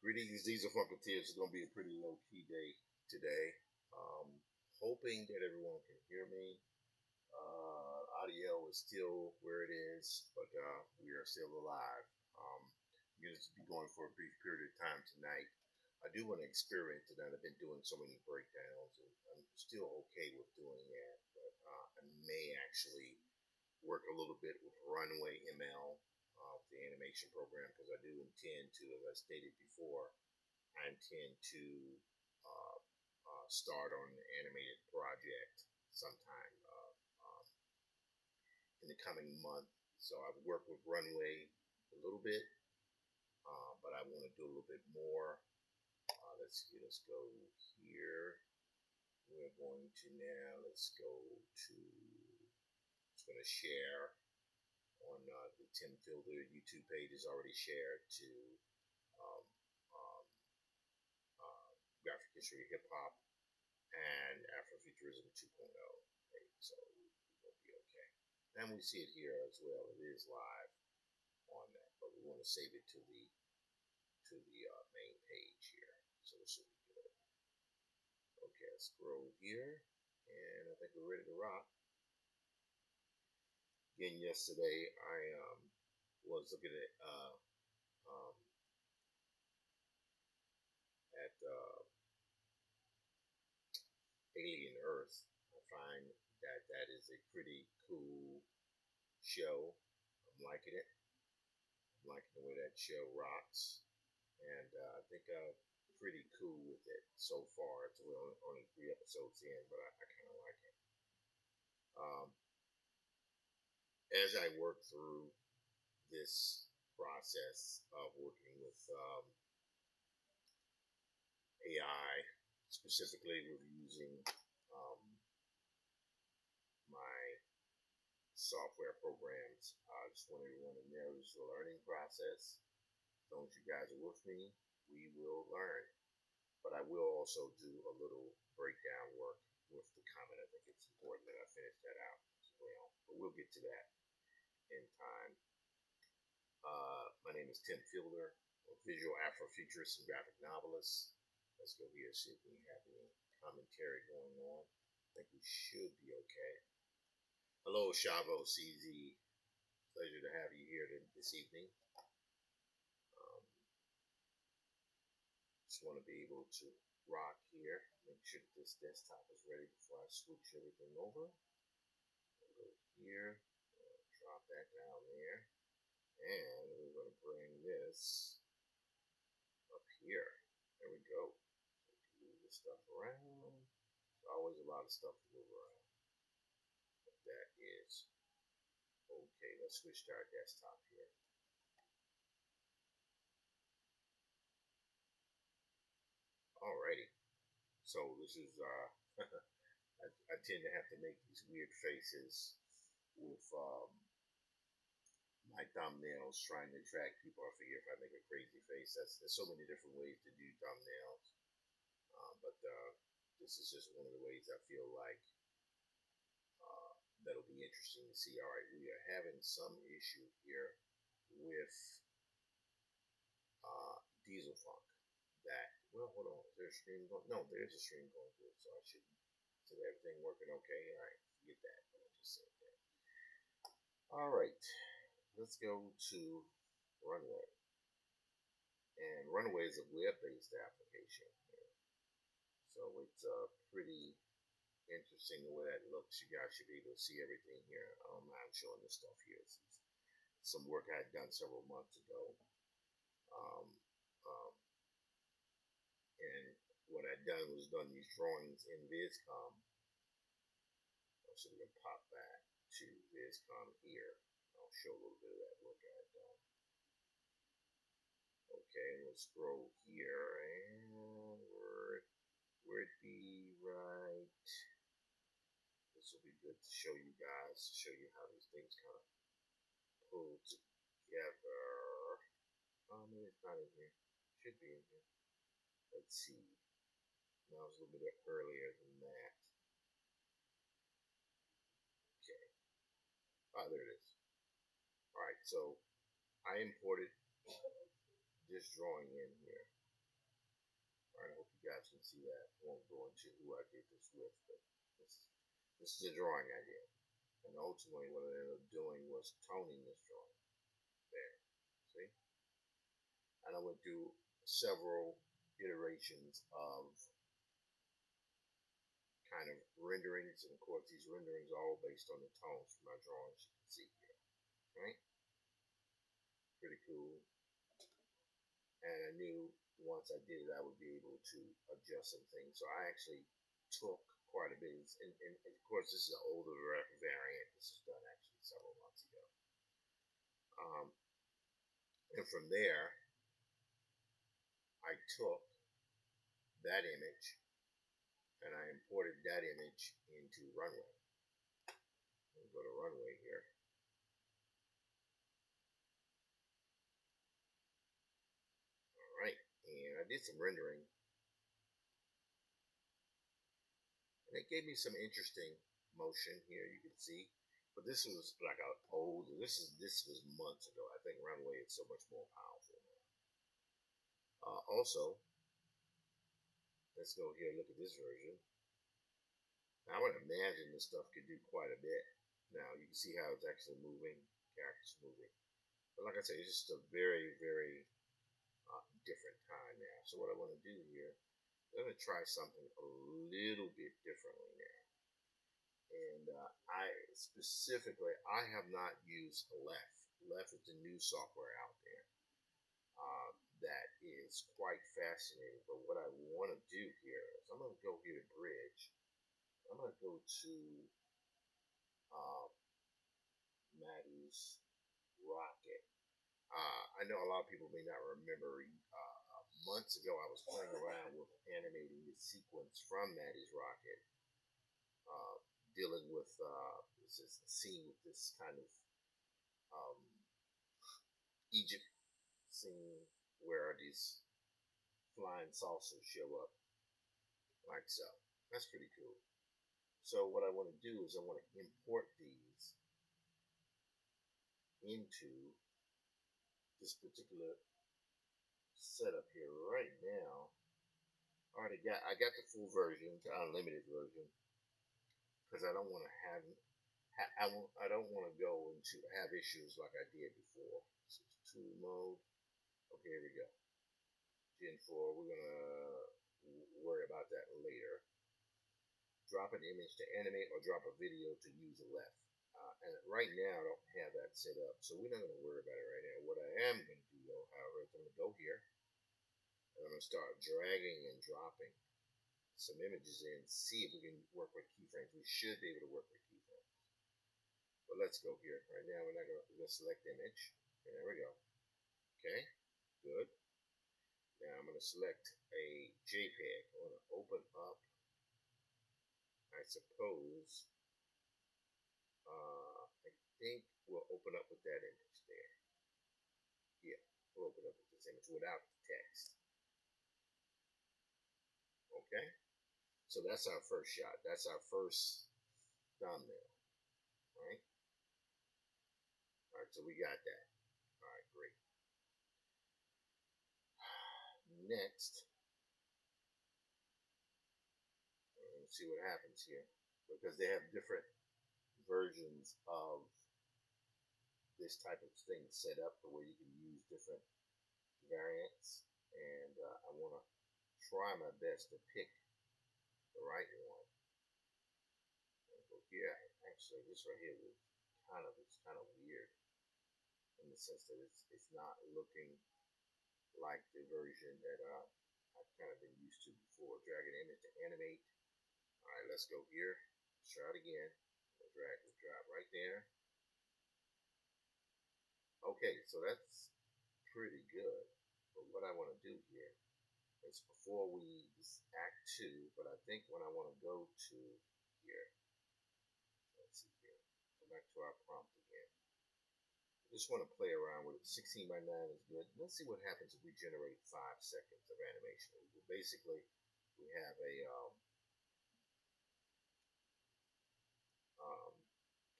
Greetings, Diesel Funketeers. It's going to be a pretty low key day today. Hoping that everyone can hear me. Audio is still where it is, but we are still alive. I'm going to be going for a brief period of time tonight. I do want to experiment tonight. I've been doing so many breakdowns, and I'm still okay with doing that, but I may actually work a little bit with Runway ML, the animation program, because I do intend to, as I stated before, I intend to start on an animated project sometime in the coming month. So I've worked with Runway a little bit, but I want to do a little bit more. Let's see, let's go here. We're going to now, let's go to, it's going to share on the Tim Fielder YouTube page is already shared to um, um, graphic history, hip hop, and Afrofuturism 2.0. Okay, so we'll be okay. And we see it here as well. It is live on that, but we want to save it to the main page here. So this should be good. Okay, let's scroll here, and I think we're ready to rock. Again, yesterday I was looking at Alien Earth. I find that that is a pretty cool show. I'm liking it. I'm liking the way that show rocks, and I think I'm pretty cool with it so far. It's only 3 episodes in, but I kind of like it. As I work through this process of working with AI, specifically with using my software programs, I just want everyone to know this is a learning process. As long as you guys are with me, we will learn. But I will also do a little breakdown work with the comment. I think it's important that I finish that out as well. But we'll get to that in time. My name is Tim Fielder, a visual Afrofuturist and graphic novelist. Let's go here and see if we have any commentary going on. I think we should be okay. Hello, Shavo CZ. Pleasure to have you here this evening. Just want to be able to rock here. Make sure that this desktop is ready before I switch everything over. We'll go here, drop that down there, and we're going to bring this up here. There we go. So we can move this stuff around. There's always a lot of stuff to move around. But that is okay. Let's switch to our desktop here. Alrighty. So this is I tend to have to make these weird faces with my thumbnails trying to attract people. I figure if I make a crazy face, there's so many different ways to do thumbnails. But this is just one of the ways I feel like that'll be interesting to see. All right, we are having some issue here with Diesel Funk. That, well, hold on, is there a stream going? No, there's a stream going through, so I shouldn't Is everything working okay? All right, forget that. I just said that. All right, let's go to Runway. And Runway is a web-based application. So it's pretty interesting the way that looks. You guys should be able to see everything here. I'm showing this stuff here. This is some work I had done several months ago. Um, um, and what I'd done was done these drawings in VizCom. So we're going to pop back to VizCom here. I'll show a little bit of that work I had done. Okay, let's scroll here, and where'd be right. This will be good to show you guys, to show you how these things kind of pull together. Maybe it's not in here. Should be in here. Let's see. Now it's a little bit earlier than that. Okay. There it is. Alright, so I imported this drawing in here. Alright, I hope you guys can see that. I won't go into who I did this with, but this is a drawing I did. And ultimately what I ended up doing was toning this drawing. There. See? And I went through several iterations of kind of renderings, and of course these renderings are all based on the tones from my drawings you can see here. Right? Pretty cool. And I knew once I did it I would be able to adjust some things. So I actually took quite a bit, and of course this is an older variant. This was done actually several months ago. And from there I took that image and I imported that image into Runway. We'll go to Runway here. Alright, and I did some rendering. And it gave me some interesting motion here, you can see. But this was like an old, this was months ago. I think Runway is so much more powerful now. Also, let's go here and look at this version. Now, I would imagine this stuff could do quite a bit. Now, you can see how it's actually moving, characters moving. But like I said, it's just a very, very different time now. So what I want to do here, I'm going to try something a little bit differently now. And I have not used Left. Left is the new software out there that is quite fascinating. But what I want to do here is I'm going to go here to Bridge. I'm going to go to Maddie's Rocket. I know a lot of people may not remember. Months ago, I was playing around with animating the sequence from Maddie's Rocket, dealing with this is a scene with this kind of Egypt scene where these flying saucers show up, like so. That's pretty cool. So what I want to do is I want to import these into this particular setup here right now. I got the full version, the unlimited version, because I don't want to I don't want to go into have issues like I did before. This is tool mode. Okay, here we go. Gen 4. We're gonna worry about that later. Drop an image to animate or drop a video to use a left. And right now I don't have that set up, so we're not going to worry about it right now. What I am going to do though, however, is I'm going to go here and I'm going to start dragging and dropping some images in, see if we can work with keyframes. We should be able to work with keyframes. But let's go here. Right now we're going to select image. And there we go. Okay, good. Now I'm going to select a JPEG. I'm going to open up, I suppose, I think we'll open up with that image there. Yeah, we'll open up with this image without the text. Okay, so that's our first shot. That's our first thumbnail. All right. All right, so we got that. All right, great. Next, I'm going to Let's see what happens here, because they have different versions of this type of thing set up to where you can use different variants, and I want to try my best to pick the right one. Here, actually, this right here was kind of weird in the sense that it's not looking like the version that I've kind of been used to before. Drag an image to animate. All right, let's go here. Let's try it again. We'll drag and drop right there. Okay, so that's pretty good. But what I want to do here is before we act 2, but I think when I want to go to here, let's see here, go back to our prompt again. I just want to play around with it. 16 by 9 is good. Let's see what happens if we generate 5 seconds of animation. Basically, we have a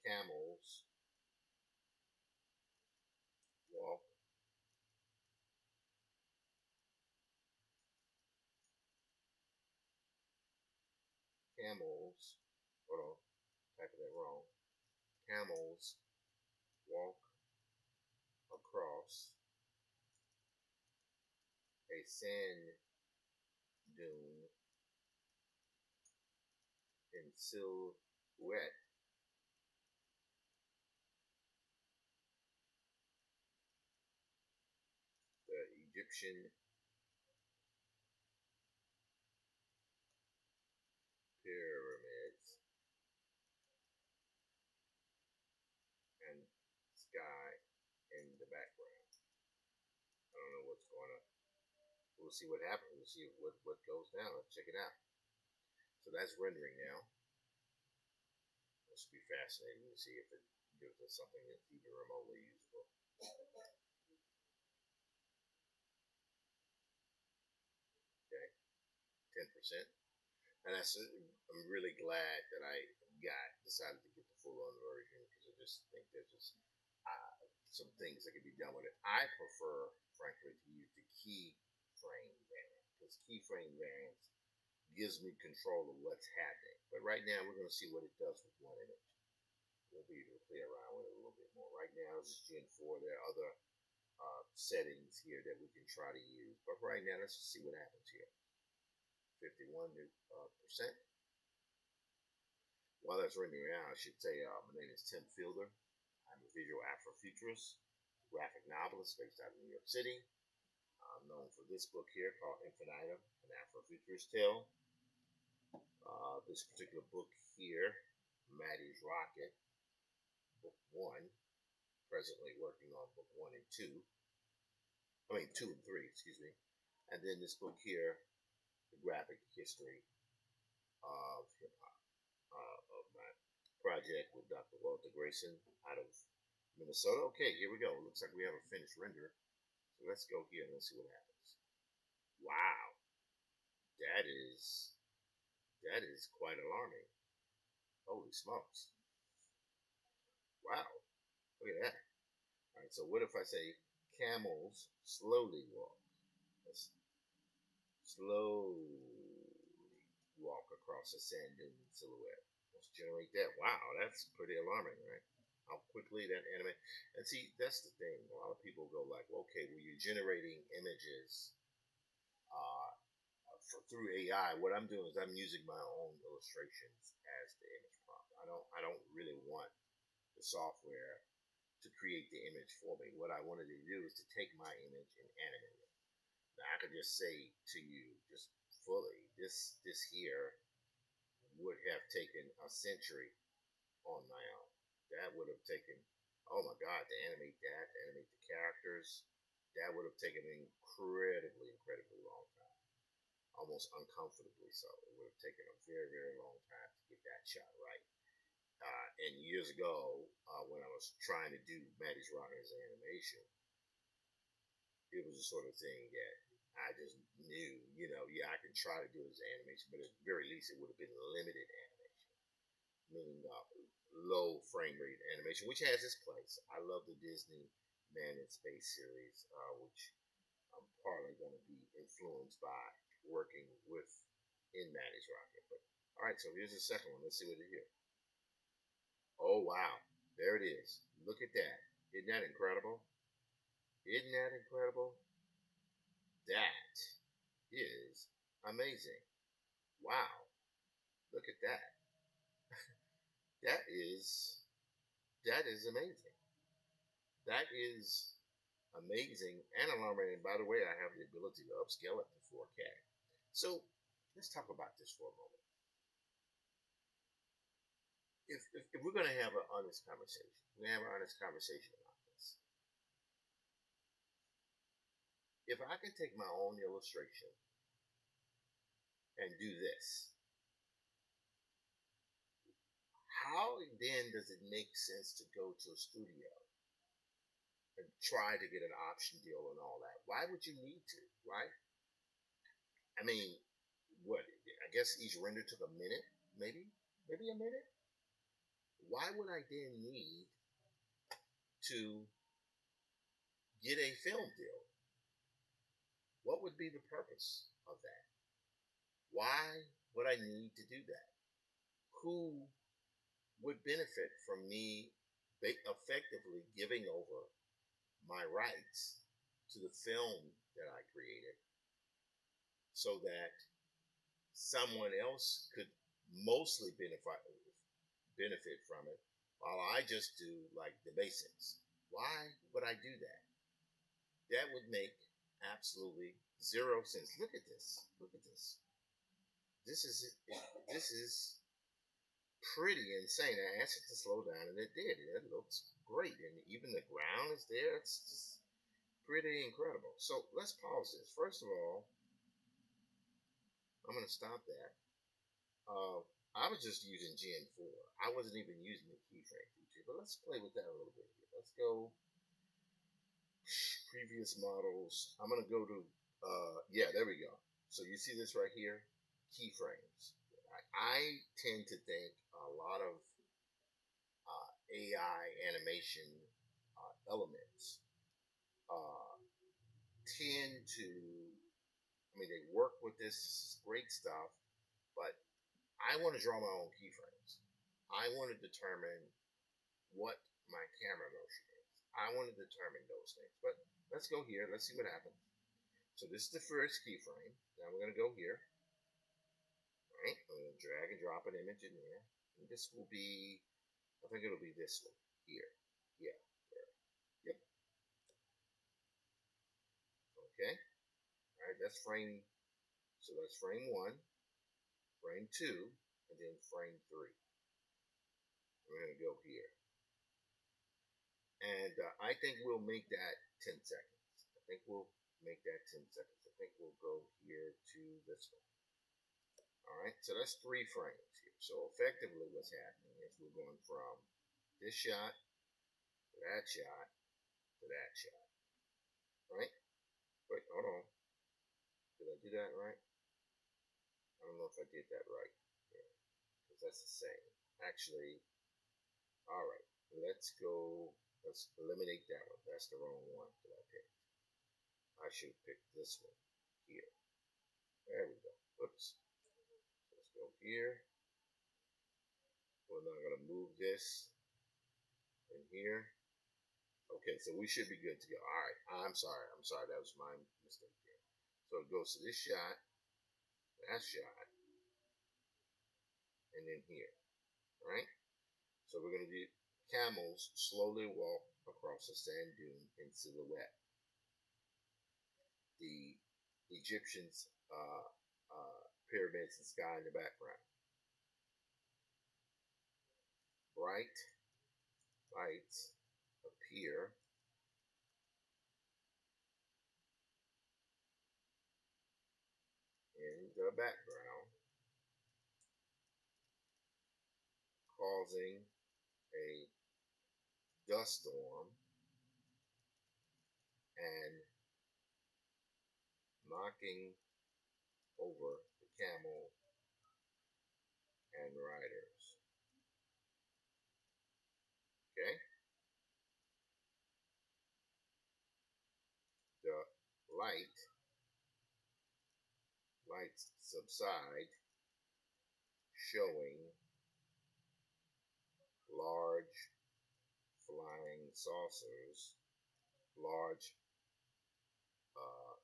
camels walk camels, hold on, typing that wrong. Camels walk across a sand dune in silhouette. The Egyptian pyramids and sky in the background. I don't know what's going on. We'll see what happens. We'll see what goes down. Let's check it out. So that's rendering now. This will be fascinating to see if it gives us something that's even remotely usable. Okay, 10%. And I'm really glad that I decided to get the full-on version, because I just think there's just some things that can be done with it. I prefer, frankly, to use the keyframe variant, because keyframe variants gives me control of what's happening. But right now, we're going to see what it does with one image. We'll be able to play around with it a little bit more. Right now, this is Gen 4. There are other settings here that we can try to use. But right now, let's just see what happens here. 51%. While that's rendering out, I should say my name is Tim Fielder. I'm a visual Afrofuturist, graphic novelist based out of New York City. I'm known for this book here called Infinitum, an Afrofuturist tale. This particular book here, Maddie's Rocket, book 1, presently working on book 1 and 2. 2 and 3, excuse me. And then this book here, The Graphic History of Hip Hop, of my project with Dr. Walter Grayson out of Minnesota. Okay, here we go. Looks like we have a finished render. So let's go here and let's see what happens. Wow, that is quite alarming. Holy smokes! Wow, look at that. All right, so what if I say camels slowly walk? Let's slowly walk across a sand dune silhouette. Let's generate that. Wow, that's pretty alarming, right? How quickly that animate. And see, that's the thing. A lot of people go like, okay, well, you're generating images through AI. What I'm doing is I'm using my own illustrations as the image prompt. I don't really want the software to create the image for me. What I wanted to do is to take my image and animate it. Now I could just say to you, just fully, this here would have taken a century on my own. That would have taken, oh my God, to animate that, to animate the characters, that would have taken an incredibly long time. Almost uncomfortably so. It would have taken a very long time to get that shot right. And years ago, when I was trying to do Maddie's Rocket's animation, it was the sort of thing that I just knew, yeah, I can try to do his animation, but at the very least, it would have been limited animation, meaning low frame rate animation, which has its place. I love the Disney Man in Space series, which I'm partly going to be influenced by working with in Maddie's Rocket. But All right, so here's the second one. Let's see what it is here. Oh, wow. There it is. Look at that. Isn't that incredible? Isn't that incredible? That is amazing. Wow. Look at that. That is amazing. That is amazing and alarming. And by the way, I have the ability to upscale it to 4K. So let's talk about this for a moment. If we're going to have an honest conversation, we have an honest conversation about this. If I can take my own illustration and do this, how then does it make sense to go to a studio and try to get an option deal and all that? Why would you need to, right? I mean, what? I guess each render took a minute, maybe a minute. Why would I then need to get a film deal? What would be the purpose of that? Why would I need to do that? Who would benefit from me effectively giving over my rights to the film that I created so that someone else could mostly benefit from it while I just do like the basics? Why would I do that? That would make absolutely zero sense. Look at this. Look at this. This is this is pretty insane. I asked it to slow down, and it did. It looks great, and even the ground is there. It's just pretty incredible. So let's pause this. First of all, I'm going to stop that. I was just using Gen 4. I wasn't even using the keyframe feature, but let's play with that a little bit here. Let's go previous models. I'm going to go to, yeah, there we go. So you see this right here? Keyframes. I tend to think a lot of AI animation elements uh, tend to, I mean, they work with this great stuff, but I want to draw my own keyframes. I want to determine what my camera motion is. I want to determine those things. But let's go here. Let's see what happens. So this is the first keyframe. Now we're going to go here. All right. I'm going to drag and drop an image in there. And this will be, I think it'll be this one here. Yeah. There. Yep. Okay. All right. That's frame. So that's frame 1, frame 2, and then frame 3. We're going to go here. And I think we'll make that 10 seconds. I think we'll make that 10 seconds. I think we'll go here to this one. All right, so that's 3 frames here. So effectively what's happening is we're going from this shot to that shot to that shot. Right? Wait, hold on. Did I do that right? I don't know if I did that right. Yeah, because that's the same. Actually, all right, let's go. Let's eliminate that one. That's the wrong one that I picked. I should pick this one here. There we go. Whoops. So let's go here. We're now going to move this in here. Okay, so we should be good to go. All right. I'm sorry. That was my mistake there. So it goes to this shot, that shot, and then here. All right? So we're going to do camels slowly walk across a sand dune in silhouette. The Egyptians' pyramids and sky in the background. Bright lights appear in the background, causing a dust storm and knocking over the camel and riders. Okay? The lights subside, showing large flying saucers, large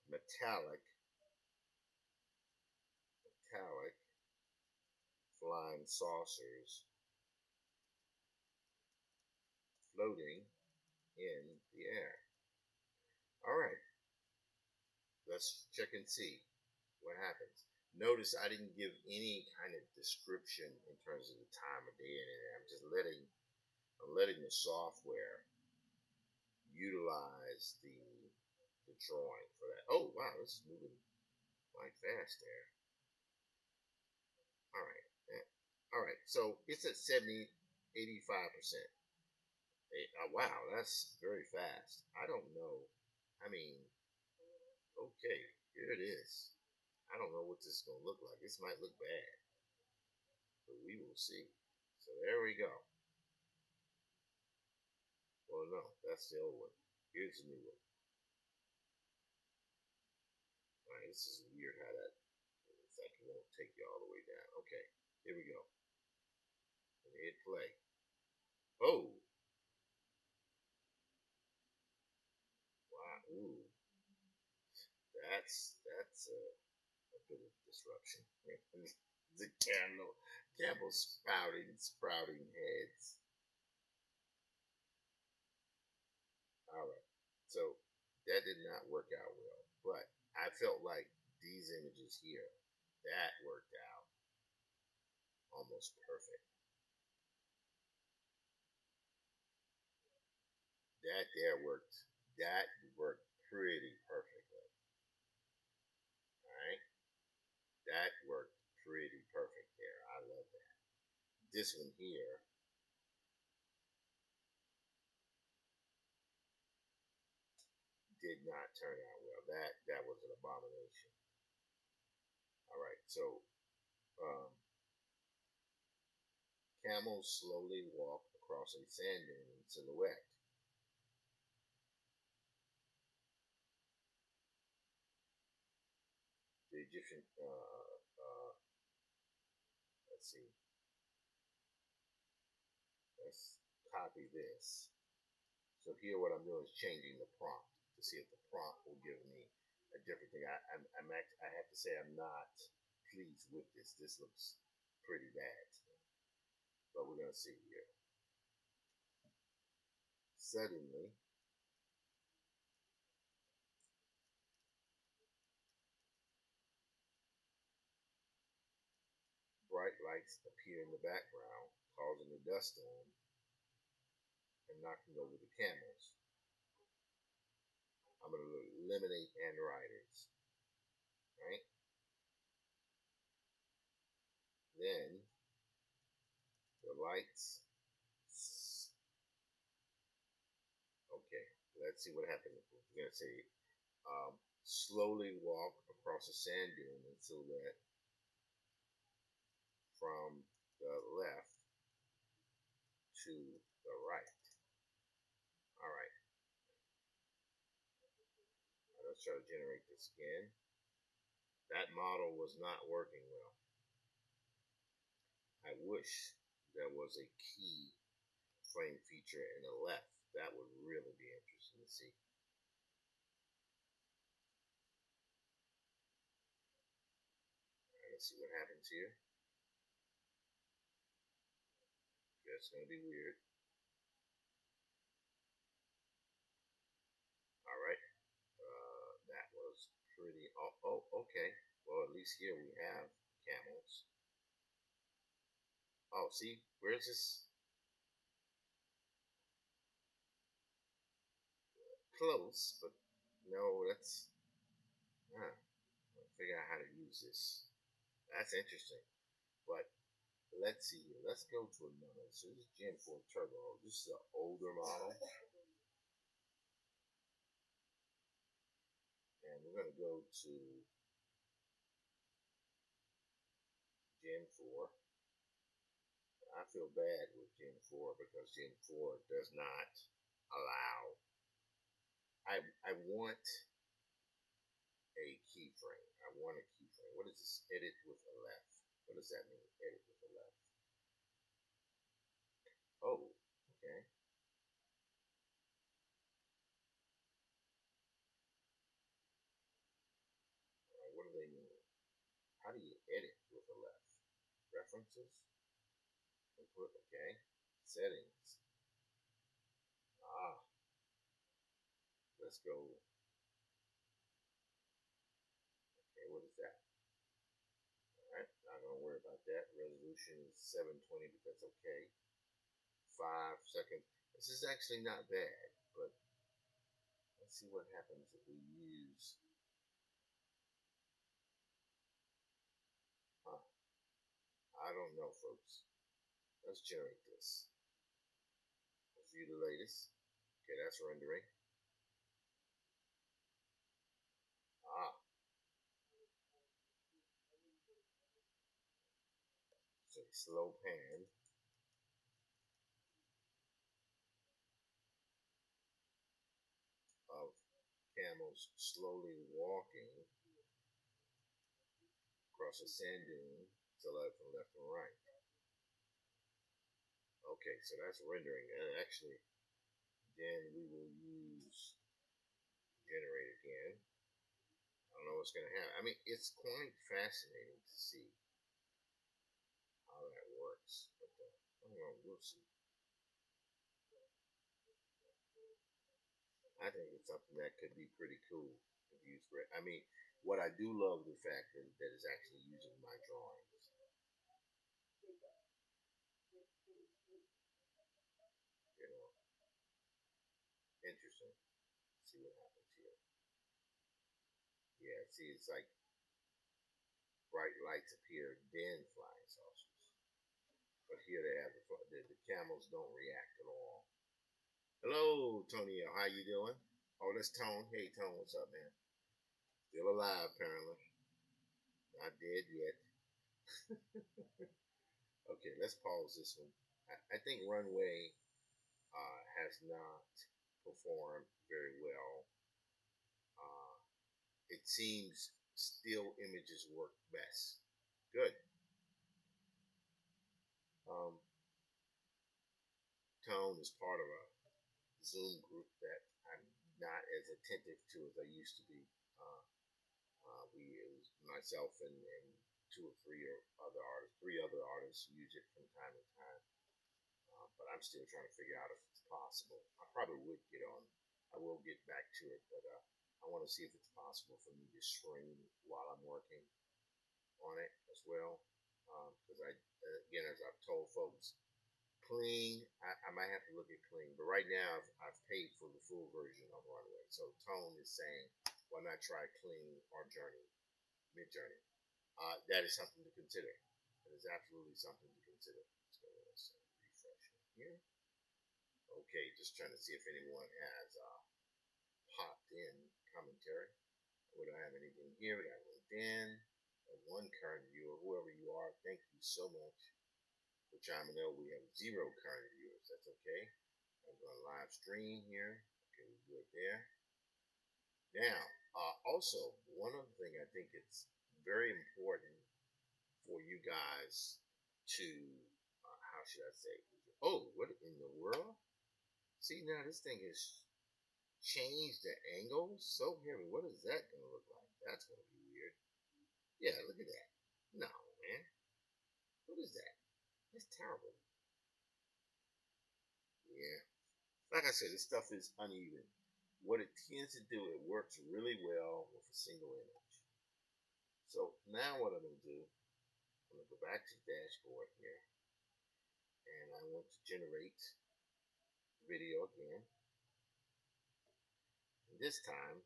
metallic flying saucers floating in the air. All right, let's check and see what happens. Notice I didn't give any kind of description in terms of the time of day and anything. I'm just letting the software utilize the drawing for that. Oh wow, this is moving quite fast there. All right. All right. So it's at 70, 85%. Wow, that's very fast. I don't know. I mean, okay, here it is. I don't know what this is going to look like. This might look bad, but we will see. So there we go. Well, no, that's the old one. Here's the new one. All right, this is weird how that, it's like it won't take you all the way down. Okay, here we go. And hit play. Oh, wow, ooh, that's a bit of disruption. The camel sprouting heads. All right, so that did not work out well, but I felt like these images here that worked out almost perfect. That there worked. That worked pretty perfectly. All right, that worked pretty perfect there. I love that. This one here did not turn out well. That was an abomination. All right, so um, camels slowly walk across a sand dune in silhouette. The Egyptian, let's see, let's copy this. So here, what I'm doing is changing the prompt to see if the prompt will give me a different thing. I have to say I'm not pleased with this. This looks pretty bad, but we're gonna see here. Suddenly, bright lights appear in the background, causing a dust storm and knocking over the camels. I'm going to eliminate and riders, right? Then the lights. Okay, let's see what happens. We're going to say slowly walk across a sand dune until that from the left to the right. All right, let's try to generate this again. That model was not working well. I wish there was a key frame feature in the left. That would really be interesting to see. All right, let's see what happens here. It's going to be weird. All right. That was pretty. Oh, okay. Well, at least here we have camels. Oh, see, where's this? Close, but no, that's. Figure out how to use this. That's interesting. But let's see here. Let's go to another. So this is Gen 4 Turbo. This is an older model. And we're going to go to Gen 4. I feel bad with Gen 4 because Gen 4 does not allow. I want a keyframe. I want a keyframe. What is this? Edit with a left. What does that mean? Edit with a left. do you edit with the left? References, input, okay. Settings. Let's go. Okay, what is that? Alright, not gonna worry about that. Resolution is 720, but that's okay. 5 seconds. This is actually not bad, but let's see what happens if we use. I don't know, folks. Let's generate this. Let's view the latest. Okay, that's rendering. So slow pan of camels slowly walking across a sand dune to left and right. Okay, so that's rendering. And actually, then we will use generate again. I don't know what's going to happen. I mean, it's quite fascinating to see how that works. But I don't know, we'll see. I think it's something that could be pretty cool if used for it. I mean, what I do love the fact that it's actually using my drawings. You know, interesting. See what happens here. Yeah, see, it's like bright lights appear, then flying saucers. But here they have the camels don't react at all. Hello, Tony. How you doing? Oh, that's Tone. Hey, Tone, what's up, man? Still alive, apparently. Not dead yet. Okay, let's pause this one. I think Runway has not performed very well. It seems still images work best. Good. Um, Tone is part of a Zoom group that I'm not as attentive to as I used to be. Uh, it was myself and two or three other artists use it from time to time. But I'm still trying to figure out if it's possible. I probably would get on. I will get back to it, but I want to see if it's possible for me to stream while I'm working on it as well. Because again, as I've told folks, Clean, I might have to look at Clean, but right now I've paid for the full version of Runway. So Tone is saying, why not try Clean or Journey, Mid Journey? That is something to consider. That is absolutely something to consider. So let's refresh here. Okay, just trying to see if anyone has popped in commentary. We don't have anything here. We got LinkedIn, one current viewer, whoever you are. Thank you so much for chiming in. We have 0 current viewers. That's okay. I'm going to live stream here. Okay, we're good there. Now, also, one other thing I think it's very important for you guys to, how should I say? Oh, what in the world? See, now this thing has changed the angle so heavy. What is that going to look like? That's going to be weird. Yeah, look at that. No, man. What is that? That's terrible. Yeah. Like I said, this stuff is uneven. What it tends to do, it works really well with a single image. So now what I'm going to do, I'm going to go back to the dashboard here, and I want to generate video again. And this time,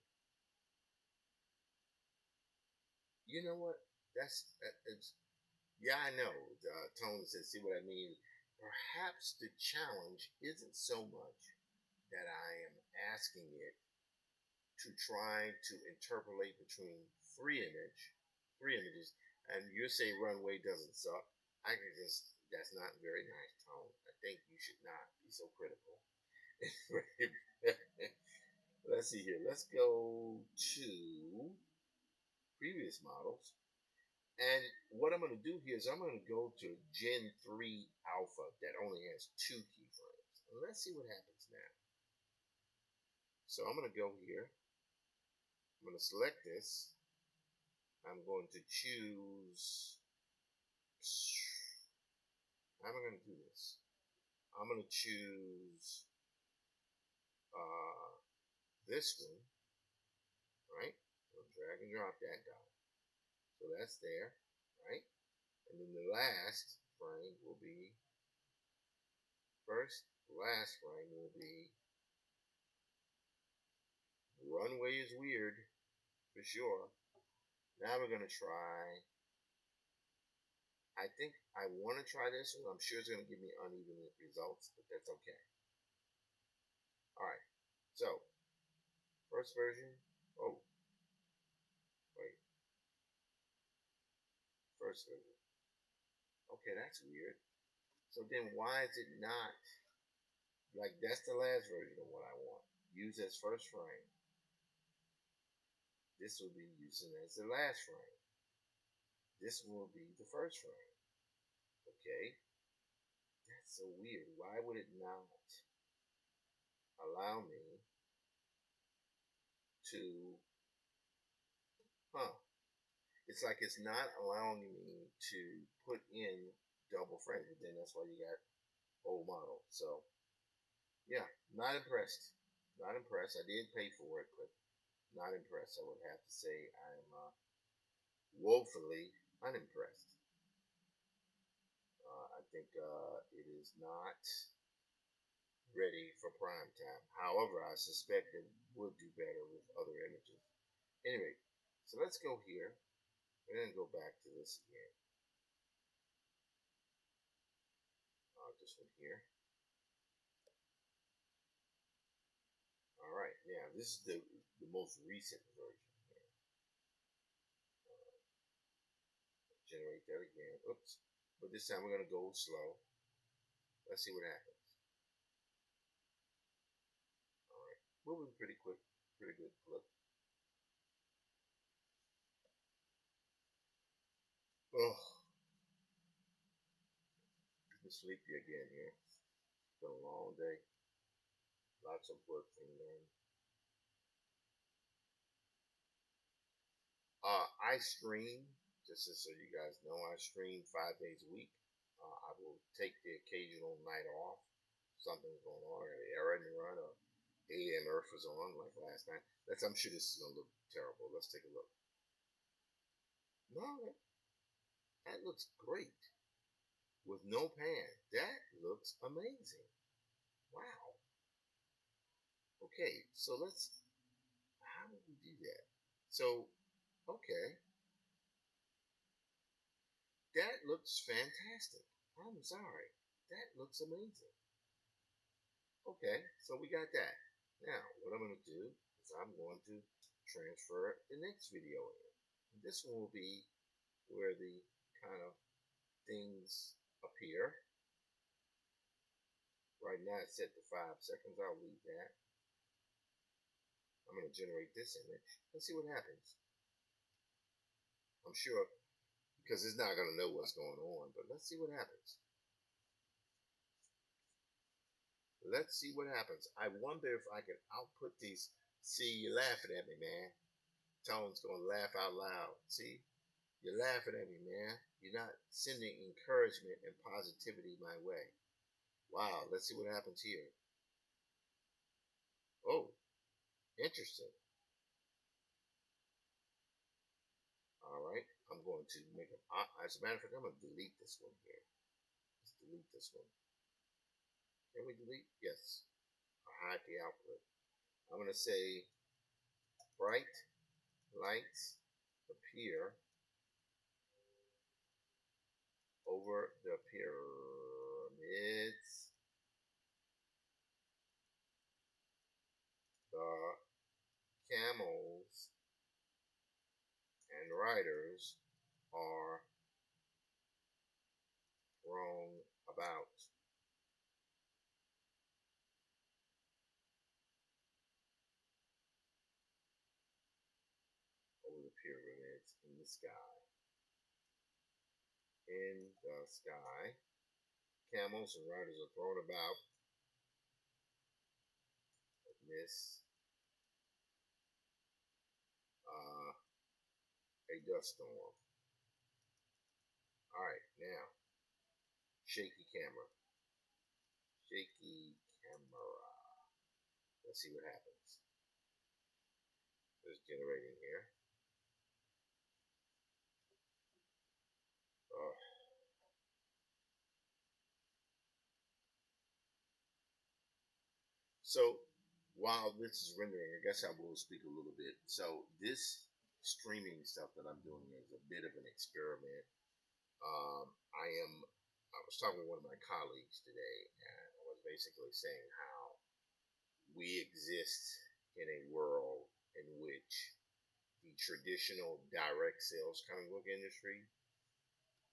you know what? Yeah, I know. Tone says, see what I mean? Perhaps the challenge isn't so much that I am asking it to try to interpolate between three images, and you say Runway doesn't suck. I can just, that's not very nice, Tone. I think you should not be so critical. Let's see here. Let's go to previous models. And what I'm going to do here is I'm going to go to Gen 3 Alpha that only has 2 keyframes. And let's see what happens now. So I'm going to go here. I'm going to select this. I'm going to choose. How am I going to do this? I'm going to choose this one, right? So drag and drop that down. So that's there, right? And then the last frame will be last frame will be runway is weird for sure. Now we're going to try. I think I want to try this one. I'm sure it's going to give me uneven results, but that's okay. All right. So, first version. Oh, wait. First version. Okay, that's weird. So then why is it not like that's the last version of what I want? Use as first frame. This will be using as the last frame. This will be the first frame. Okay. That's so weird. Why would it not allow me to it's like it's not allowing me to put in double frames. But then that's why you got old model. So yeah, not impressed. Not impressed. I did pay for it, but not impressed. I would have to say I'm woefully unimpressed. I think it is not ready for prime time. However, I suspect it would do better with other images. Anyway, so let's go here. We're going to go back to this again. This one here. All right, now this is the most recent version here. Generate that again. Oops. But this time we're going to go slow. Let's see what happens. All right, moving pretty quick, pretty good clip. Oh, I'm sleepy again here. It's been a long day. Lots of work being done. I stream, just so you guys know, I stream 5 days a week. I will take the occasional night off. Something's going on. I got an errand to run. A and Earth was on like last night. I'm sure this is gonna look terrible. Let's take a look. No, that looks great with no pan. That looks amazing. Wow. Okay, so how do we do that? So, okay, that looks fantastic. I'm sorry. That looks amazing. Okay, so we got that. Now, what I'm going to do is I'm going to transfer the next video in. And this one will be where the kind of things appear. Right now it's set to 5 seconds. I'll leave that. I'm going to generate this image. Let's see what happens. I'm sure, because it's not going to know what's going on, but let's see what happens. Let's see what happens. I wonder if I can output these. See, you're laughing at me, man. Tone's going to laugh out loud. See? You're laughing at me, man. You're not sending encouragement and positivity my way. Wow, let's see what happens here. Oh, interesting. All right, I'm going to make it. As a matter of fact, I'm going to delete this one here. Let's delete this one. Can we delete? Yes. Hide the output. I'm going to say bright lights appear over the pyramids. The camels and riders are thrown about. Over the pyramids in the sky. In the sky, camels and riders are thrown about. This a dust storm. All right, now shaky camera. Shaky camera. Let's see what happens. It's generating here. Uh, so while this is rendering, I guess I will speak a little bit. So this streaming stuff that I'm doing is a bit of an experiment. I am. I was talking with one of my colleagues today, and I was basically saying how we exist in a world in which the traditional direct sales comic book industry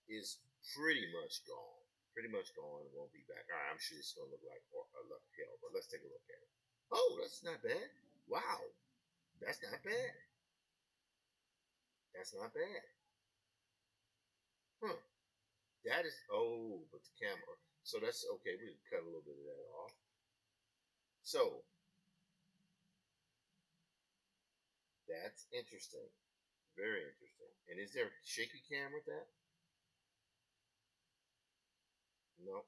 is pretty much gone. Pretty much gone and won't be back. All right, I'm sure it's going to look like hell, but let's take a look at it. Oh, that's not bad. Wow, that's not bad. That's not bad. Huh. That is, oh, but the camera. So that's okay. We can cut a little bit of that off. So that's interesting. Very interesting. And is there a shaky cam with that? No.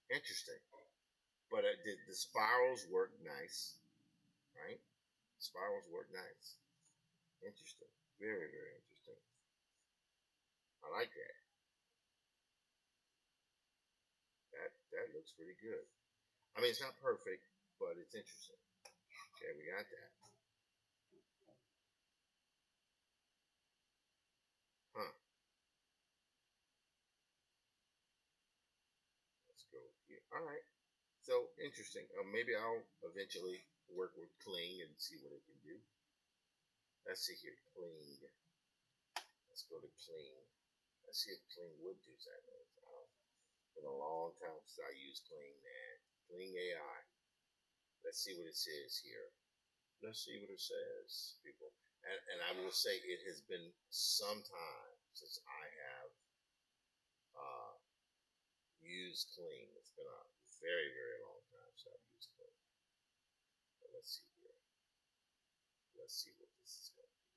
Interesting. But the spirals work nice, right? Spirals work nice. Interesting. Very, very interesting. I like that. That looks pretty good. I mean, it's not perfect, but it's interesting. Okay, we got that. Huh. Let's go here. All right. So interesting. Maybe I'll eventually work with Kling and see what it can do. Let's see here. Kling. Let's go to Kling. Let's see if Kling would do something. It's been a long time since I used Kling, man. Kling AI. Let's see what it says here. Let's see what it says, people. And I will say it has been some time since I have uh, used Kling. It's been a very, very long time since I've used Kling. But let's see here. Let's see what this is going to be.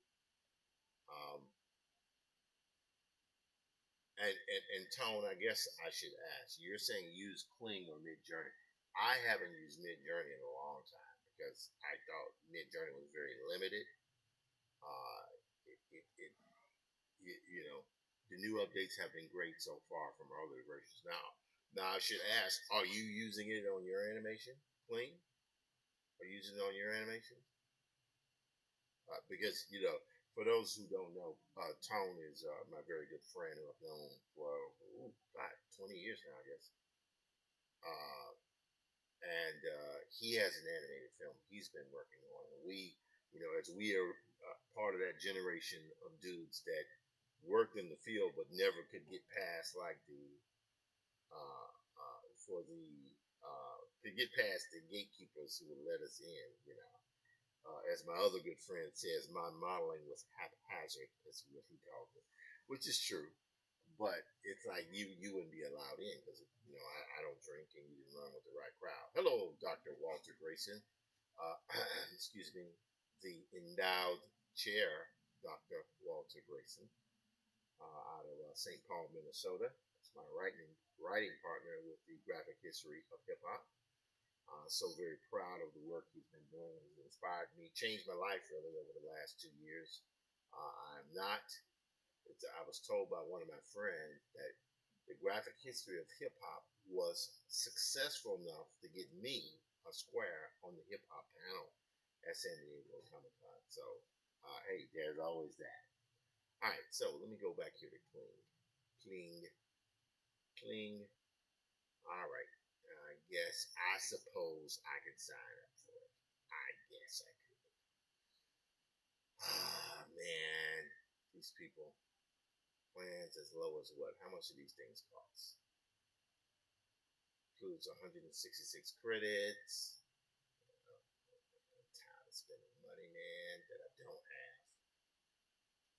And Tone, I guess I should ask. You're saying use Kling or Mid Journey. I haven't used Mid Journey in a long time because I thought Mid Journey was very limited. Uh, you know, the new updates have been great so far from earlier versions. Now I should ask: are you using it on your animation, Kling? Are you using it on your animation? Because for those who don't know, Tone is my very good friend who I've known for God, 20 years now, I guess. Uh, and he has an animated film he's been working on. And as we are part of that generation of dudes that worked in the field but never could get past like the for the to get past the gatekeepers who would let us in. As my other good friend says, my modeling was haphazard. Is what he called it, which is true. But it's like you wouldn't be allowed in because I don't drink and you didn't run with the right crowd. Hello, Dr. Walter Grayson. Uh, excuse me, the endowed chair, Dr. Walter Grayson, out of St. Paul, Minnesota. That's my writing partner with the graphic history of hip hop. So very proud of the work he's been doing. He's inspired me, changed my life really over the last 2 years. I'm not. I was told by one of my friends that the graphic history of hip hop was successful enough to get me a square on the hip hop panel at San Diego Comic Con. So, hey, there's always that. All right, so let me go back here to Kling. Kling. Kling. All right. I suppose I could sign up for it. I guess I could. Ah, man. These people. Plans as low as what? How much do these things cost? Includes 166 credits. I'm tired of spending money, man, that I don't have.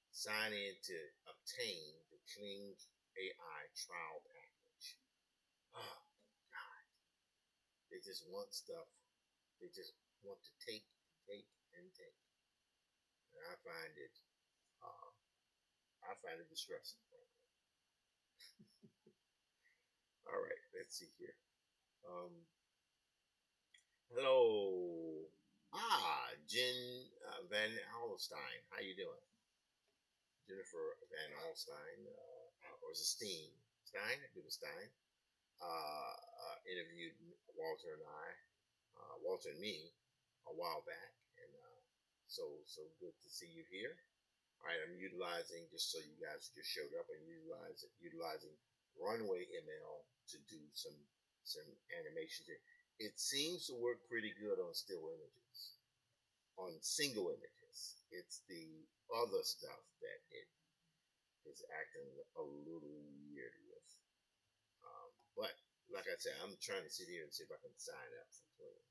Sign in to obtain the Kling AI trial package. Oh, God. They just want stuff. They just want to take, and take. And I find it Uh, I find it distressing. All right, let's see here. Hello. Jen Van Alstein. How you doing? Jennifer Van Alstein, or is it Steen? Stein? I think it was Stein. Interviewed Walter and I, Walter and me, a while back, and so good to see you here. All right, I'm utilizing, just so you guys just showed up, and utilizing Runway ML to do some animations here. It seems to work pretty good on still images, on single images. It's the other stuff that it is acting a little weird with. But like I said, I'm trying to sit here and see if I can sign up for Twitter.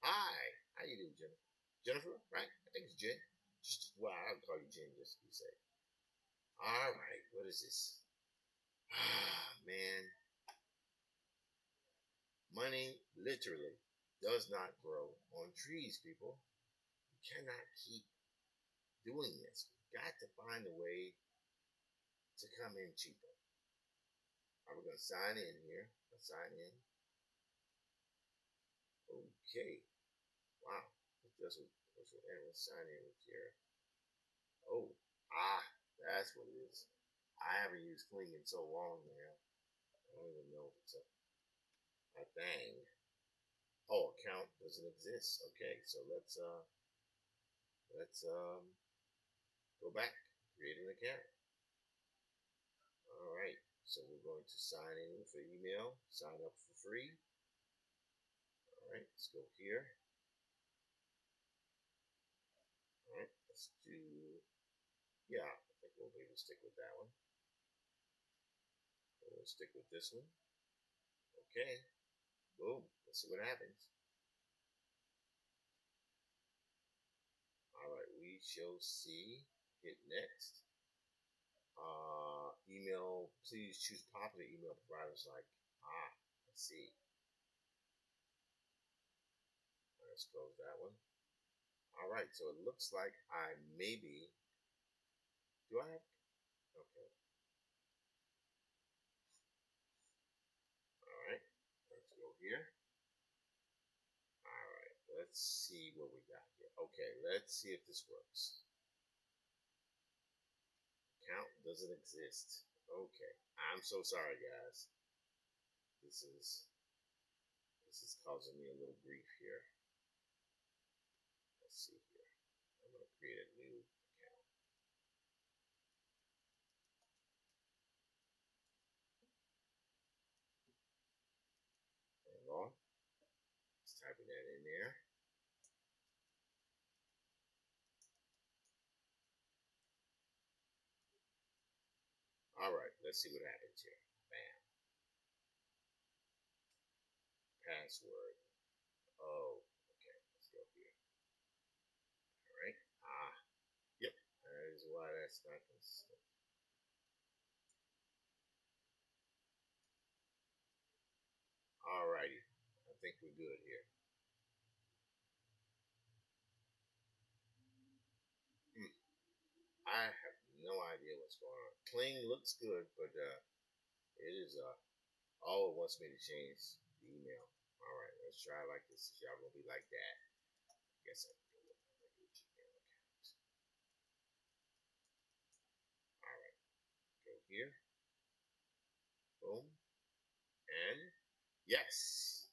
Hi, how you doing, Jennifer? Jennifer, right? I think it's Jen. Just well, I'll call you Jen just to be safe. All right, what is this? Ah, man, money literally does not grow on trees, people. You cannot keep doing this. We got to find a way to come in cheaper. Are we gonna sign in here? Let's sign in. Okay. Wow. That's what. Let's sign in here. Oh, that's what it is. I haven't used Kling in so long now. I don't even know if it's a thing. Oh, account doesn't exist. Okay, so let's go back. Create an account. All right. So we're going to sign in for email. Sign up for free. All right. Let's go here. All right. Let's do. Yeah, I think we'll be able to stick with that one. We'll stick with this one. Okay. Boom. Let's see what happens. All right. We shall see. Hit next. Email. Please choose popular email providers like. Let's see. Let's close that one. All right. So it looks like I maybe. Do I have? Okay. All right. Let's go here. All right. Let's see what we got here. Okay. Let's see if this works. Count doesn't exist. Okay. I'm so sorry, guys. This is causing me a little grief here. Let's see here. I'm gonna create a new account. Hang on. Let's type that in there. All right. Let's see what happens here. Bam. Password. Oh. Okay. Let's go here. All right. Yep. That is why that's not consistent. All righty. I think we're good here. Hmm. I have no idea what's going on. Kling looks good, but it is all it wants me to change the email. All right, let's try like this. Y'all gonna be like that. I guess I can go with my regular Gmail account. All right, go here. Boom. And yes.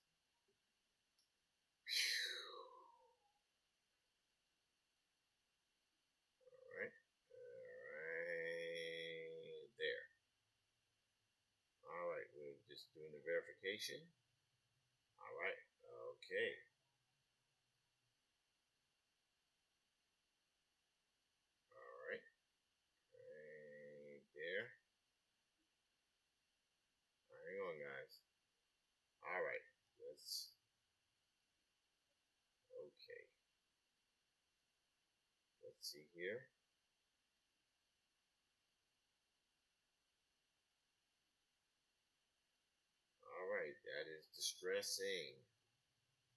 All right. Right there. All right, we're just doing the verification. All right. Okay. All right. Right there. Hang on, guys. All right. Let's. Okay. Let's see here. All right. That is distressing.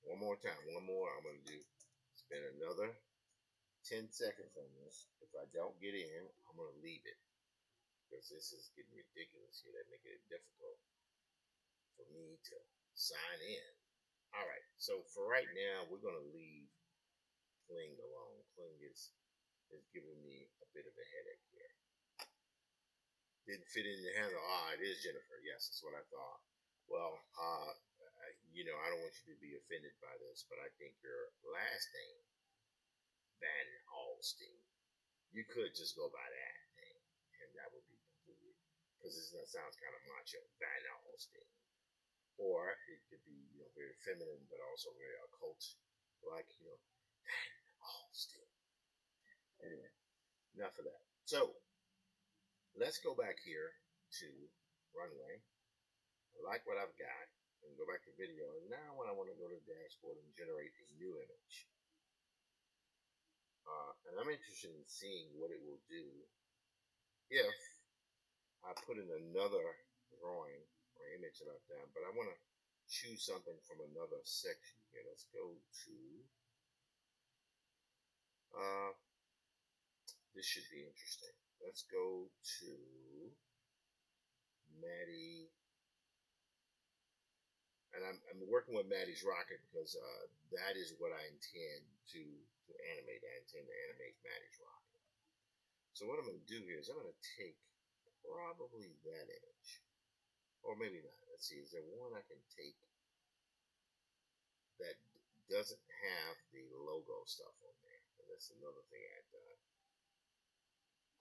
One more time. One more. I'm gonna do. Spin another. 10 seconds on this. If I don't get in, I'm going to leave it because this is getting ridiculous here. That making it difficult for me to sign in. All right, so for right now, we're going to leave Kling alone. Kling is giving me a bit of a headache here. Didn't fit in the handle. Ah, it is Jennifer. Yes, that's what I thought. Well, I don't want you to be offended by this, but I think your last name, Van Alstein, you could just go by that name, and that would be completely, because that sounds kind of macho, Van Alstein. Or it could be, very feminine, but also very occult, like, Van Alstein. Anyway, enough of that. So, let's go back here to runway. I like what I've got. And go back to video. And now when I want to go to the dashboard and generate a new image. And I'm interested in seeing what it will do if I put in another drawing or image that I've done. But I want to choose something from another section here. Let's go to, this should be interesting. Let's go to Maddie. And I'm working with Maddie's Rocket because that is what I intend to animate. I intend to animate Maddie's Rocket. So what I'm going to do here is I'm going to take probably that image. Or maybe not. Let's see. Is there one I can take that doesn't have the logo stuff on there? And that's another thing I've done.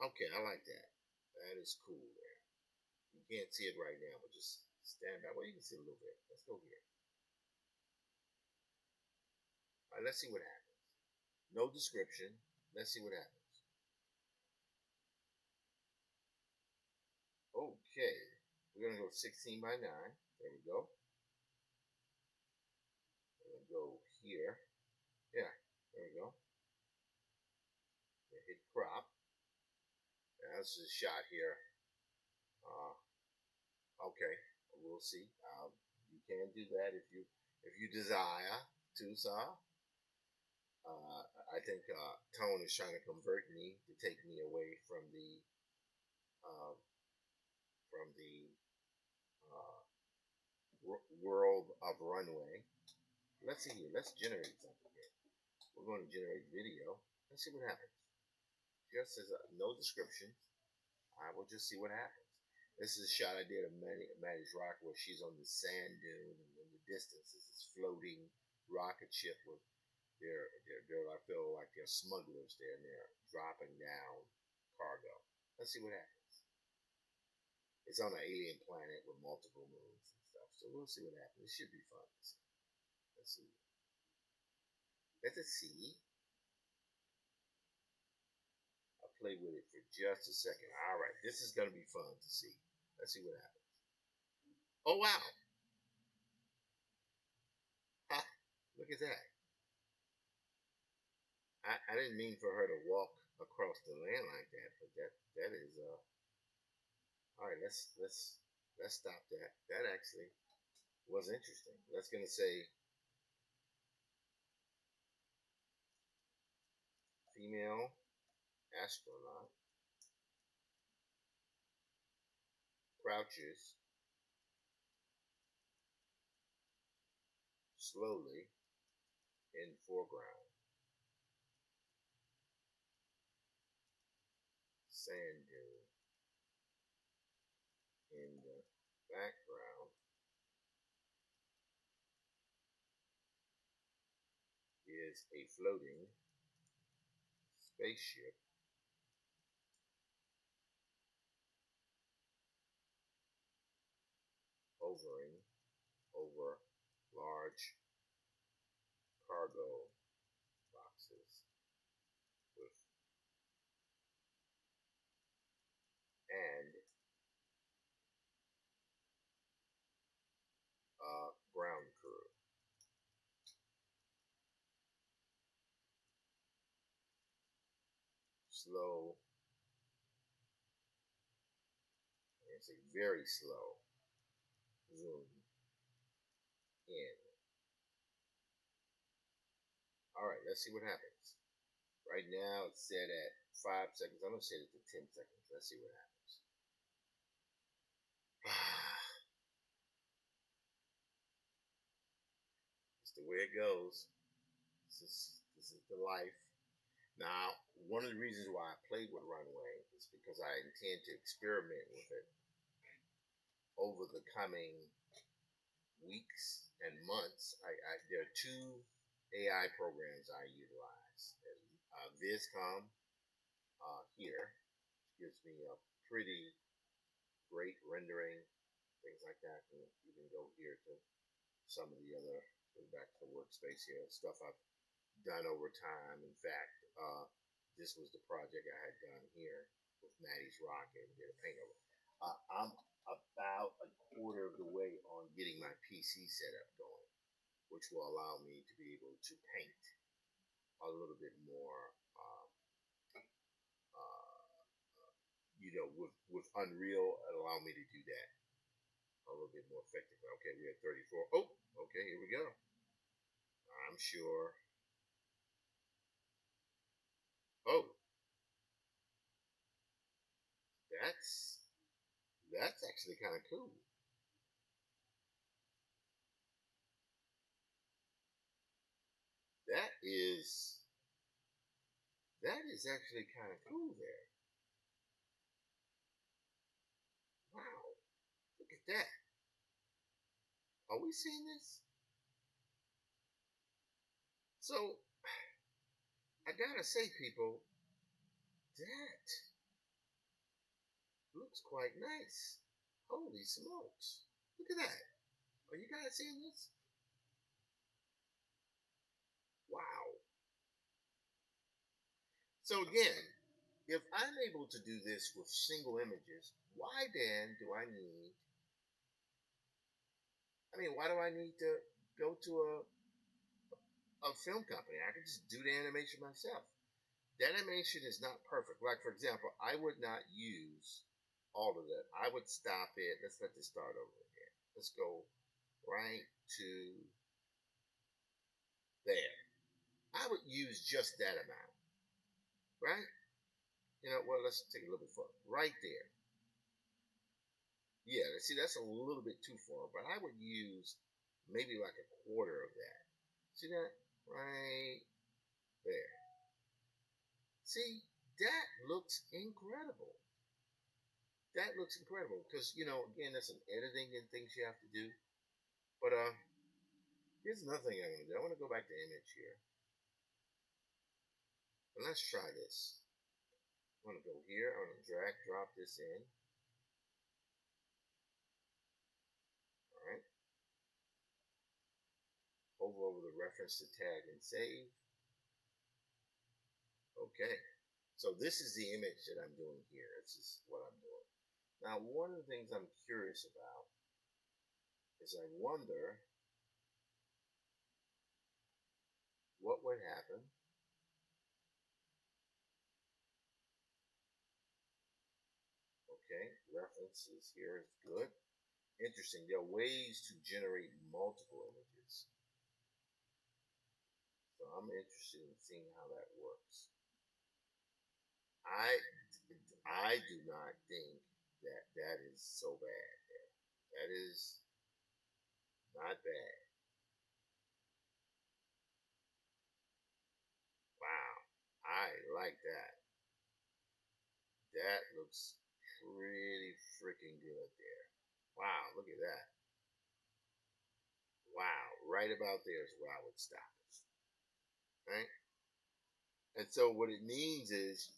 Okay, I like that. That is cool there. You can't see it right now, but just stand back. Well, you can see a little bit. Let's go here. All right, let's see what happens. No description. Let's see what happens. Okay. We're going to go 16 by 9. There we go. We're going to go here. Yeah, there we go. Hit crop. Now, this is a shot here. Okay, we'll see. You can do that if you desire to, sir. I think Tone is trying to convert me to take me away from the uh, world of runway. Let's see here. Let's generate something here. We're going to generate video. Let's see what happens. Just as no description, I will just see what happens. This is a shot I did of Maddie's Rock where she's on the sand dune, and in the distance is this floating rocket ship with I feel like they're smugglers there, and they're dropping down cargo. Let's see what happens. It's on an alien planet with multiple moons and stuff, so we'll see what happens. It should be fun. Let's see. Let's see. I'll play with it for just a second. All right, this is going to be fun to see. Let's see what happens. Oh, wow. Ha, look at that. I didn't mean for her to walk across the land like that, but that is all right. Let's stop that. That actually was interesting. That's gonna say female astronaut crouches slowly in foreground, sand dune in the background is a floating spaceship hovering over large cargo boxes with and ground crew. Slow, it's a very slow zoom in. All right, let's see what happens. Right now it's set at 5 seconds. I'm gonna set it to 10 seconds. Let's see what happens. It's the way it goes. This is the life. Now, one of the reasons why I played with Runway is because I intend to experiment with it over the coming weeks and months. There are two AI programs I utilize. Viscom here gives me a pretty great rendering, things like that. And you can go here to some of the other, go back to the workspace here, stuff I've done over time. In fact, this was the project I had done here with Maddie's Rocket and did a paint over. I'm about a quarter of the way on getting my PC setup going, which will allow me to be able to paint a little bit more, with Unreal. It allow me to do that a little bit more effectively. Okay, we're at 34. Oh, okay, here we go. I'm sure. Oh, that's that's actually kind of cool. That is that is actually kind of cool there. Wow, look at that. Are we seeing this? So I gotta say, people, that looks quite nice. Holy smokes! Look at that. Are you guys seeing this? Wow. So again, if I'm able to do this with single images, why then do I need? I mean, why do I need to go to a film company? I can just do the animation myself. The animation is not perfect. Like, for example, I would not use all of that. I would stop it. Let's let this start over again. Let's go right to there. I would use just that amount, right? Well, let's take a little bit further. Right there. Yeah, see, that's a little bit too far, but I would use maybe like a quarter of that. See that? Right there. See, that looks incredible. That looks incredible because, again, there's some editing and things you have to do. But here's another thing I'm going to do. I want to go back to image here. And let's try this. I'm going to go here. I'm going to drag, drop this in. All right. Hover over the reference to tag and save. Okay. So this is the image that I'm doing here. This is what I'm doing. Now, one of the things I'm curious about is I wonder what would happen. Okay, references here is good. Interesting. There are ways to generate multiple images. So I'm interested in seeing how that works. I I do not think that that is so bad. That is not bad. Wow, I like that. That looks pretty freaking good there. Wow, look at that. Wow, right about there is where I would stop it. Right? And so what it means is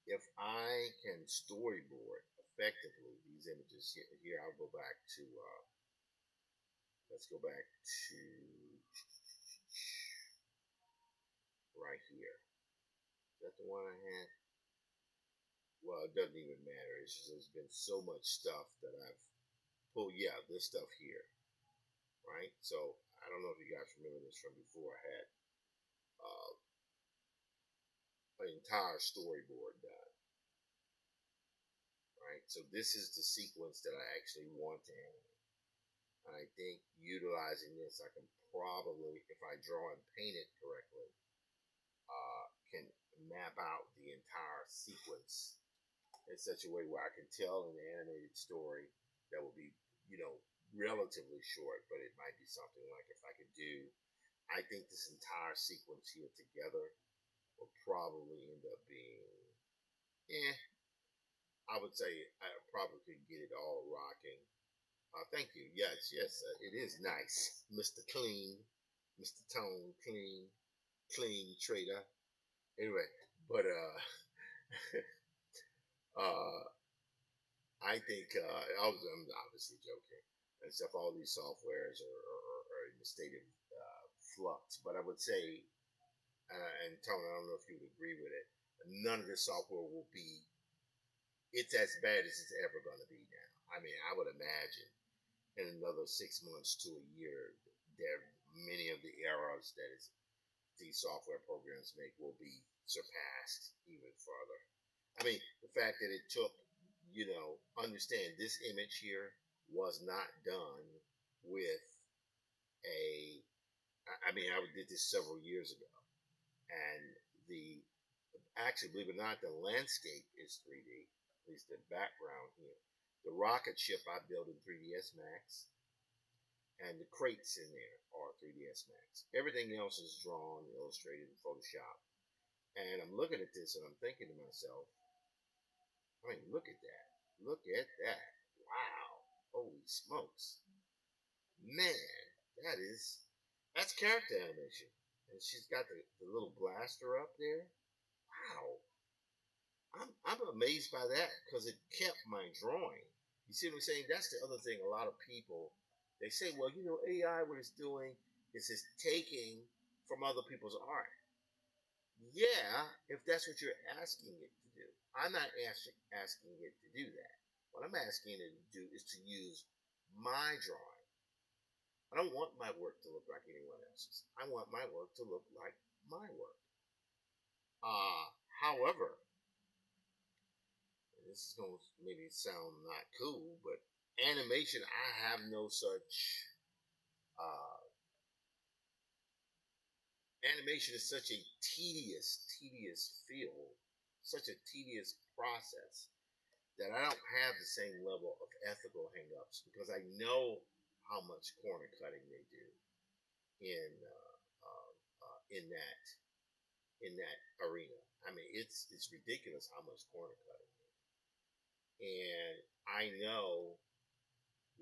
if I can storyboard effectively these images here I'll go back to let's go back to right here. Is that the one I had? Well, it doesn't even matter. It's just there's been so much stuff that I've pulled. Yeah, this stuff here, right? So I don't know if you guys remember this from before. I had uh, an entire storyboard done, right? So this is the sequence that I actually want to animate. And I think utilizing this, I can probably, if I draw and paint it correctly, can map out the entire sequence in such a way where I can tell an animated story that will be, you know, relatively short, but it might be something like if I could do, I think this entire sequence here together will probably end up being, I would say I probably could get it all rocking. Thank you. Yes, yes, it is nice, Mr. Clean, Mr. Tone Clean, Clean Trader. Anyway, but uh, I think I'm obviously joking and stuff. All these softwares are in the state of flux, but I would say, and Tony, I don't know if you would agree with it. None of this software will be. It's as bad as it's ever going to be now. I mean, I would imagine in another 6 months to a year, there many of the errors that these software programs make will be surpassed even further. I mean, the fact that it took, understand this image here was not done with a. I mean, I did this several years ago, and the actually, believe it or not, the landscape is 3D. At least the background here. The rocket ship I built in 3ds Max, and the crates in there are 3ds Max. Everything else is drawn, illustrated in Photoshop. And I'm looking at this and I'm thinking to myself, I mean, look at that. Look at that. Wow. Holy smokes. Man, that's character animation. And she's got the little blaster up there. Wow. I'm amazed by that because it kept my drawing. You see what I'm saying? That's the other thing. A lot of people, they say, well, AI, what it's doing is it's taking from other people's art. Yeah, if that's what you're asking it to do. I'm not asking it to do that. What I'm asking it to do is to use my drawing. I don't want my work to look like anyone else's. I want my work to look like my work. However, this is going to maybe sound not cool, but animation, I have no such. Uh, Animation is such a tedious field, such a tedious process that I don't have the same level of ethical hangups because I know how much corner cutting they do in in that arena. I mean, it's ridiculous how much corner cutting, and I know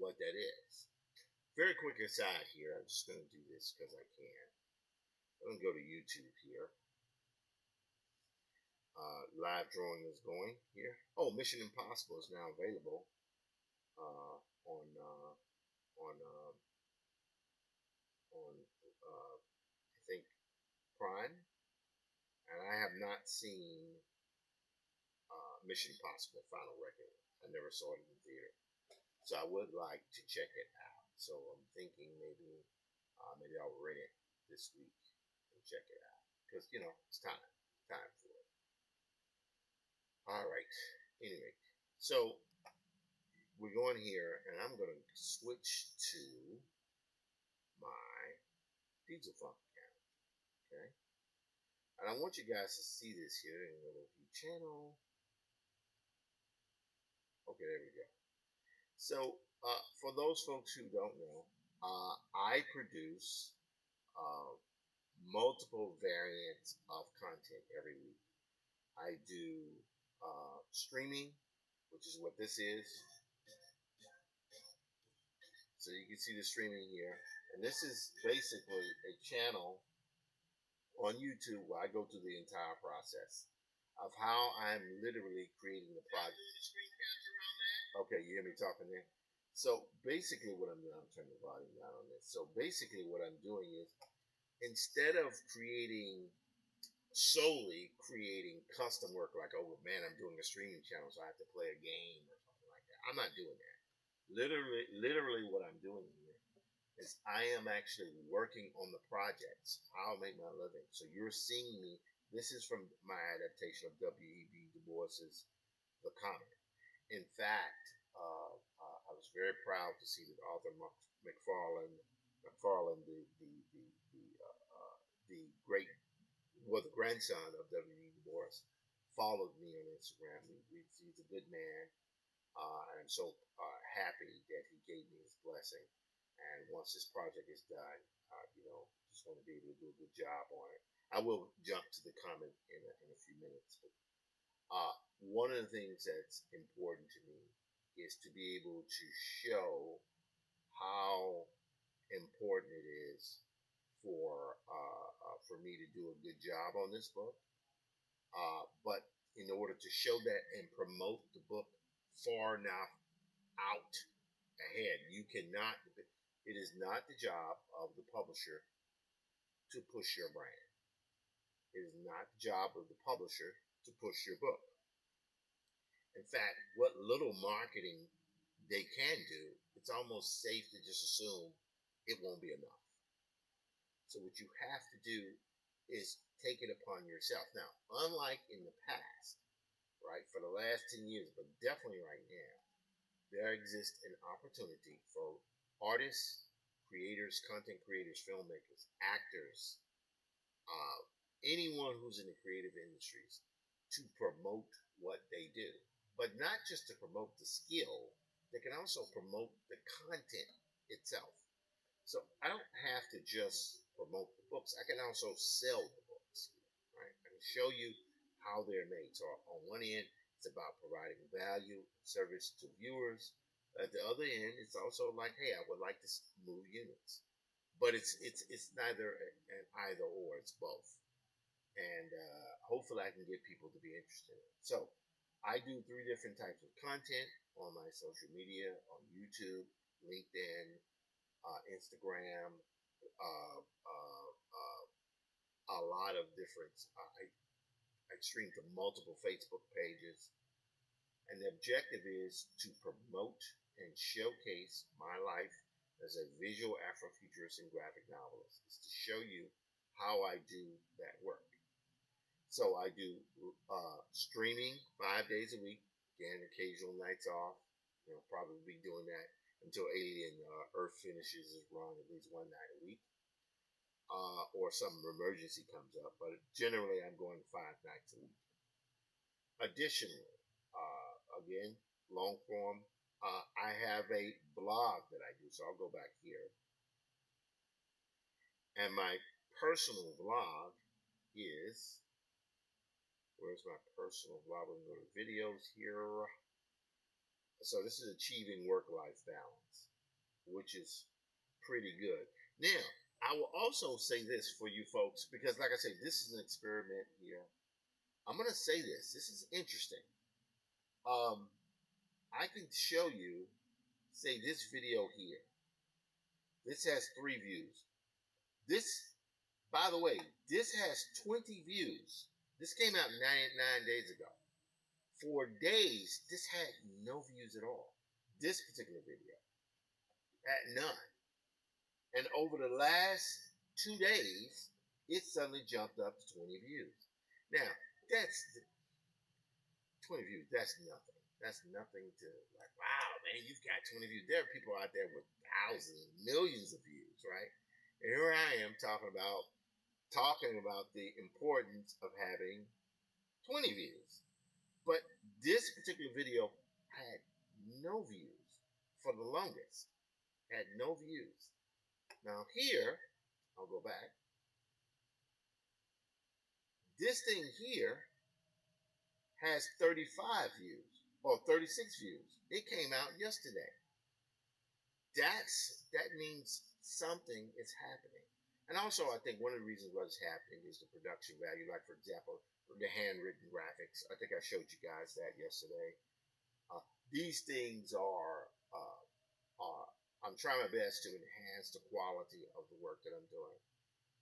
what that is. Very quick aside here. I'm just going to do this because I can. I'm going to go to YouTube here. Live drawing is going here. Oh, Mission Impossible is now available on I think Prime, and I have not seen Mission Impossible: Final Reckoning. I never saw it in the theater, so I would like to check it out. So I'm thinking maybe I'll rent it this week and check it out because it's time for it. All right. Anyway, so we're going here, and I'm going to switch to my Pizza Funk account. Okay, and I want you guys to see this here in the little view channel. Okay, there we go. So, for those folks who don't know, I produce uh, multiple variants of content every week. I do streaming, which is what this is. So you can see the streaming here. And this is basically a channel on YouTube where I go through the entire process of how I'm literally creating the project. Okay, you hear me talking there? So basically what I'm doing, I'm turning the volume down on this. So basically what I'm doing is instead of solely creating custom work like, oh man, I'm doing a streaming channel, so I have to play a game or something like that. I'm not doing that. Literally what I'm doing here is I am actually working on the projects. I'll make my living. So you're seeing me. This is from my adaptation of W.E.B. Du Bois's The Comet. In fact, I was very proud to see that Arthur McFarlane, the great well, the grandson of W.E. Du Bois, followed me on Instagram. He's a good man, and I'm so happy that he gave me his blessing. And once this project is done, just want to be able to do a good job on it. I will jump to the comment in a few minutes. But one of the things that's important to me is to be able to show how important it is for me to do a good job on this book. But in order to show that and promote the book far enough out ahead, you cannot. It is not the job of the publisher to push your brand. It is not the job of the publisher to push your book. In fact, what little marketing they can do, it's almost safe to just assume it won't be enough. So what you have to do is take it upon yourself. Now, unlike in the past, right, for the last 10 years, but definitely right now, there exists an opportunity for artists, creators, content creators, filmmakers, actors, anyone who's in the creative industries to promote what they do. But not just to promote the skill, they can also promote the content itself. So I don't have to just promote the books. I can also sell the books, right? I can show you how they're made. So on one end, it's about providing value, service to viewers. At the other end, it's also like, hey, I would like to move units. But it's neither an either or. It's both. And hopefully, I can get people to be interested in it. So I do 3 different types of content on my social media, on YouTube, LinkedIn, Instagram, uh, uh, uh, a lot of different. I stream to multiple Facebook pages, and the objective is to promote and showcase my life as a visual Afrofuturist and graphic novelist. Is to show you how I do that work. So I do streaming 5 days a week, again, occasional nights off. Probably be doing that until Alien Earth finishes its run at least one night a week, or some emergency comes up. But generally, I'm going 5 nights a week. Additionally, again, long form, I have a blog that I do. So I'll go back here, and my personal blog is. Where's my personal blog? We're going to go to videos here. So this is achieving work-life balance, which is pretty good. Now, I will also say this for you folks, because like I say, this is an experiment here. I'm going to say this. This is interesting. I can show you, say this video here. This has 3 views. This, by the way, this has 20 views. This came out 9 days ago. For days, this had no views at all. This particular video had none. And over the last 2 days, it suddenly jumped up to 20 views. Now, that's 20 views. That's nothing. That's nothing to like, wow, man, you've got 20 views. There are people out there with thousands, millions of views, right? And here I am talking about the importance of having 20 views. But this particular video had no views for the longest. Had no views. Now here, I'll go back. This thing here has 35 views or 36 views. It came out yesterday. That means something is happening. And also, I think one of the reasons why it's happening is the production value. Like, for example, the handwritten graphics. I think I showed you guys that yesterday. These things I'm trying my best to enhance the quality of the work that I'm doing,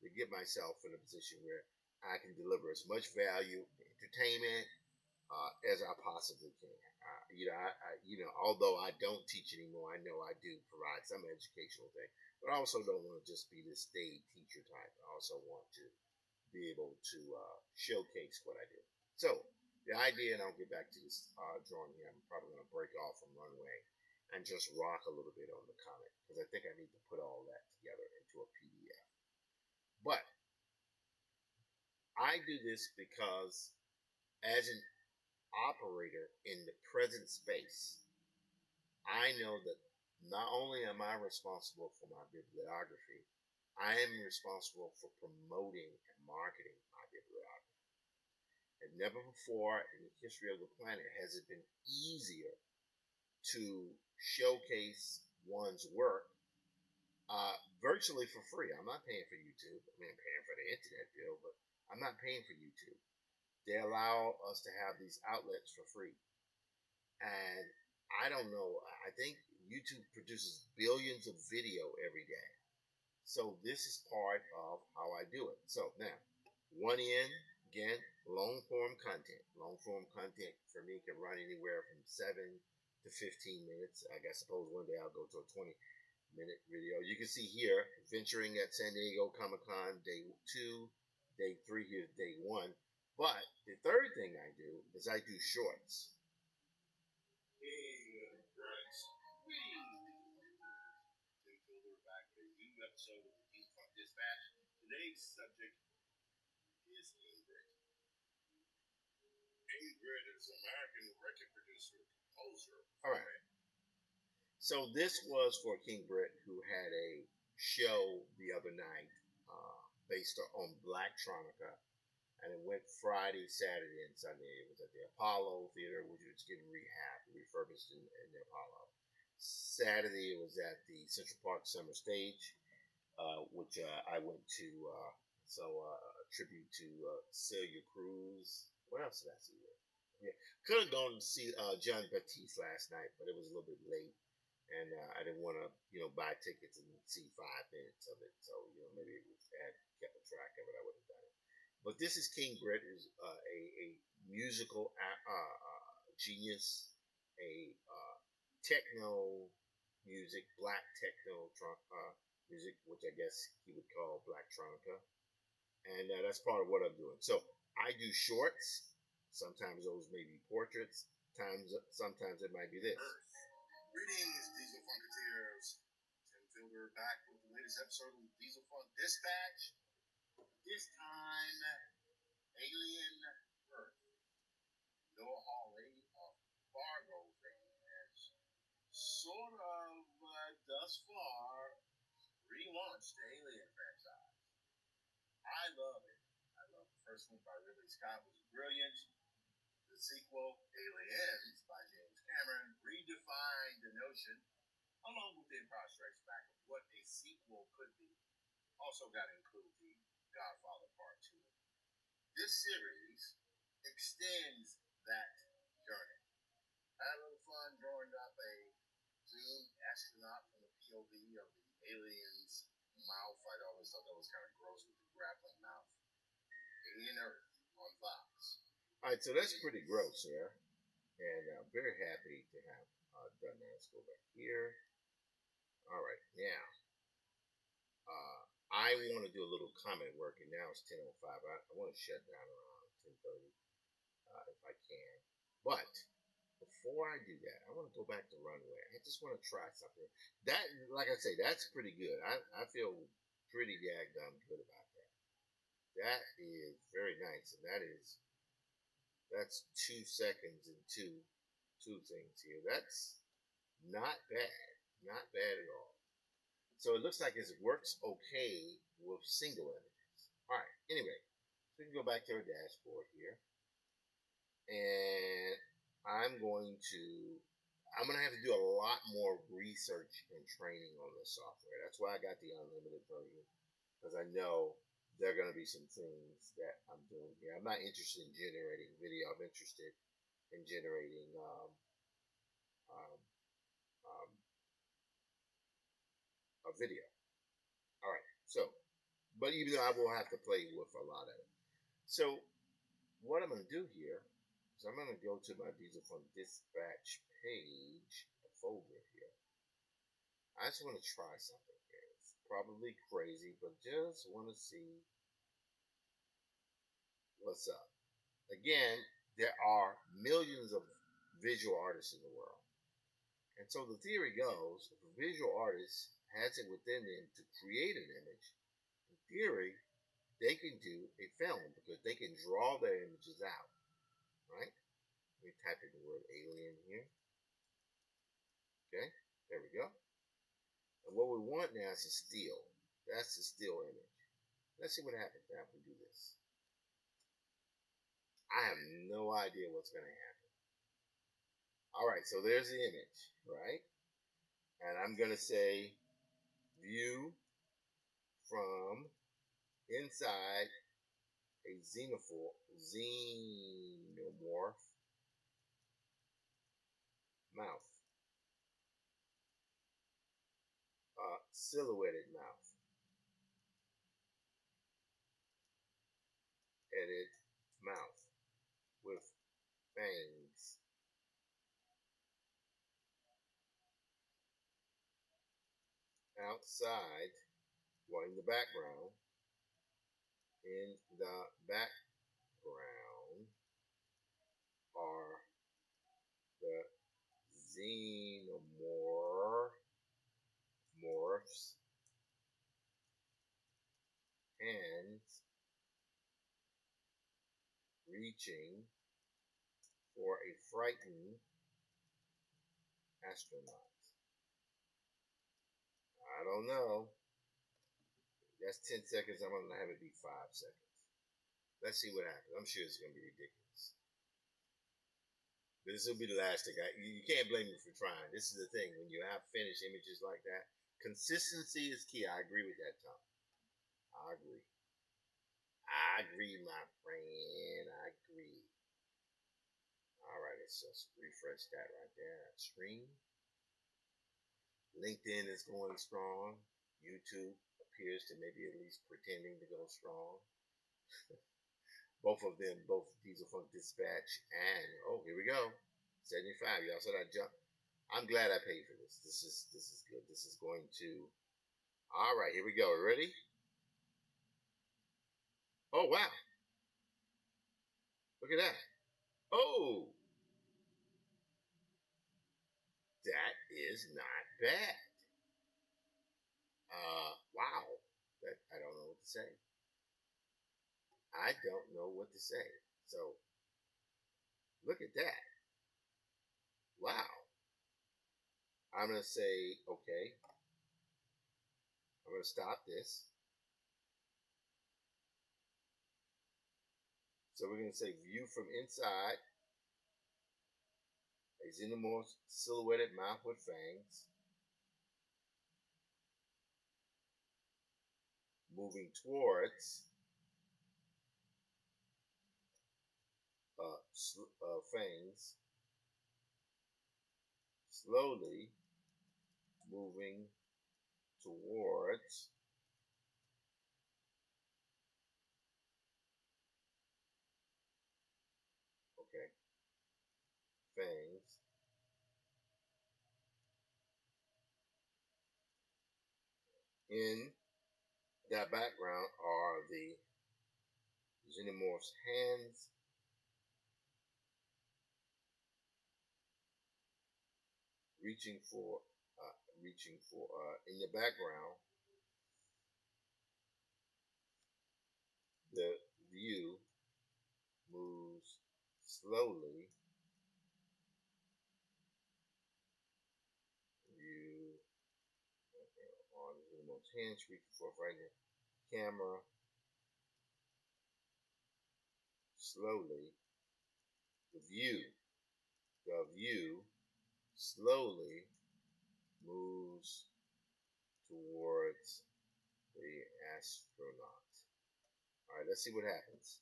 to get myself in a position where I can deliver as much value, entertainment, as I possibly can. Although I don't teach anymore, I know I do provide some educational thing, but I also don't want to just be this staid teacher type. I also want to be able to showcase what I do. So the idea, and I'll get back to this drawing here. I'm probably going to break off from runway and just rock a little bit on the comic, because I think I need to put all that together into a PDF. But I do this because as an operator in the present space, I know that not only am I responsible for my bibliography, I am responsible for promoting and marketing my bibliography. And never before in the history of the planet has it been easier to showcase one's work virtually for free. I'm not paying for YouTube. I mean, I'm paying for the internet bill, but I'm not paying for YouTube. They allow us to have these outlets for free. And I don't know, I think YouTube produces billions of video every day. So this is part of how I do it. So now, one in, again, long form content. Long form content for me can run anywhere from 7 to 15 minutes. I suppose one day I'll go to a 20-minute video. You can see here, venturing at San Diego Comic Con, day 2, day 3, here's day 1. But the third thing I do is I do shorts. Episode of the Diesel Funk Dispatch. Today's subject is Ingrid. Ingrid is an American record producer, composer. All right. So this was for King Britt, who had a show the other night based on Blacktronica, and it went Friday, Saturday, and Sunday. It was at the Apollo Theater, which was getting refurbished in the Apollo. Saturday, it was at the Central Park Summer Stage, which I went to. A tribute to Celia Cruz. What else did I see there? Yeah, could have gone to see John Batiste last night, but it was a little bit late, and I didn't want to, buy tickets and see 5 minutes of it. So, maybe if I had kept a track of it, I would have done it. But this is King Britt, who's a musical genius, a techno music, black techno music, which I guess he would call Blacktronica. And that's part of what I'm doing. So I do shorts. Sometimes those may be portraits. Sometimes it might be this. Greetings, Diesel Funketeers. Tim Fielder back with the latest episode of Diesel Funk Dispatch. This time, Alien Earth. Noah Hawley of Fargo fame has sort of, thus far, relaunched the Alien franchise. I love it. I love the first one by Ridley Scott was brilliant. The sequel, Aliens, by James Cameron, redefined the notion, along with the Empire Strikes Back, of what a sequel could be. Also got to include the Godfather Part 2. This series extends that journey. I had a little fun drawing up a Zoom astronaut from the POV of the alien's mouth. I always thought that was kind of gross with the grappling mouth. Alien Earth on Fox. All right, so that's pretty gross there. And I'm very happy to have done that. Let's go back here. All right, now, I want to do a little comment work, and now it's 10:05. I want to shut down around 10:30 if I can. But before I do that, I want to go back to Runway. I just want to try something. That, like I say, that's pretty good. I feel pretty daggum good about that. That is very nice, and that's 2 seconds and two things here. That's not bad. Not bad at all. So it looks like it works okay with single images. All right. Anyway, so we can go back to our dashboard here, and I'm going to have to do a lot more research and training on this software. That's why I got the unlimited version, because I know there are going to be some things that I'm doing here. I'm not interested in generating video. I'm interested in generating a video. All right. So, but even though I will have to play with a lot of it. So, what I'm going to do here is I'm going to go to my Diesel Funk Dispatch page, a folder here. I just want to try something here. It's probably crazy, but just want to see what's up. Again, there are millions of visual artists in the world. And so the theory goes, if a visual artist has it within them to create an image, in theory, they can do a film because they can draw their images out, right? Let me type in the word alien here. Okay, there we go. And what we want now is a still. That's the still image. Let's see what happens after we do this. I have no idea what's going to happen. All right, so there's the image, right? And I'm going to say view from inside a xenomorph mouth, silhouetted mouth, headed mouth with fangs. Outside, well, in the background, are the xenomorphs' hands reaching for a frightened astronaut. I don't know. That's 10 seconds. I'm going to have it be 5 seconds. Let's see what happens. I'm sure it's going to be ridiculous. But this will be the last thing. You can't blame me for trying. This is the thing. When you have finished images like that, consistency is key. I agree with that, Tom. I agree. I agree, my friend. I agree. All right, let's just refresh that right there. That stream. LinkedIn is going strong. YouTube appears to maybe at least pretending to go strong. Both of them, both Diesel Funk Dispatch and here we go. 75. Y'all said I jumped. I'm glad I paid for this. This is good. This is going to. All right, here we go. Ready? Oh wow! Look at that. Oh, that is not bad. Wow. That I don't know what to say. I don't know what to say. So look at that. Wow. I'm gonna say okay. I'm gonna stop this. So we're gonna say view from inside. A xenomorph silhouetted mouth with fangs. Moving towards fangs. Slowly moving towards fangs. In that background are the xenomorph's hands reaching for in the background the view moves slowly. View on xenomorph's hands reaching for right now. Camera slowly. The view slowly moves towards the astronaut. All right, let's see what happens.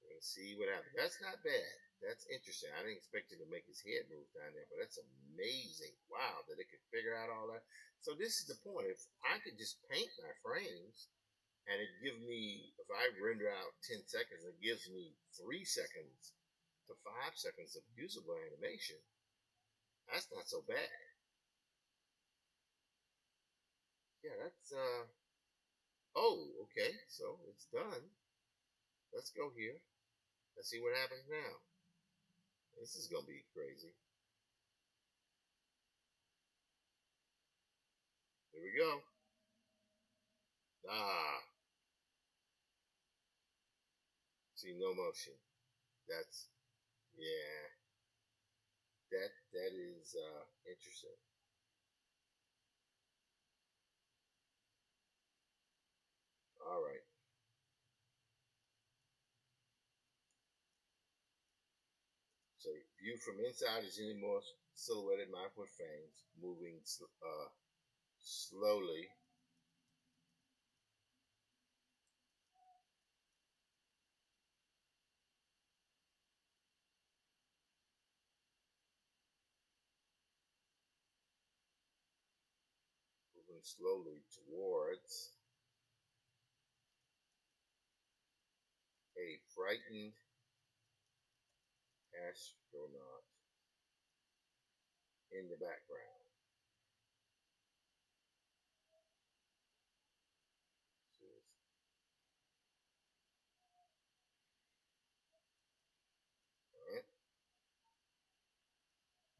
Let's see what happens. That's not bad. That's interesting. I didn't expect it to make his head move down there, but that's amazing. Wow, that it could figure out all that. So this is the point. If I could just paint my frames and it give me, if I render out 10 seconds, it gives me 3 seconds to 5 seconds of usable animation. That's not so bad. Yeah, that's oh, okay. So it's done. Let's go here. Let's see what happens now. This is gonna be crazy. Here we go. Ah, see, no motion. That's, yeah, that is interesting. All right. So view from inside is any more silhouetted mouth with fangs, moving slowly towards a frightened astronaut in the background. All right.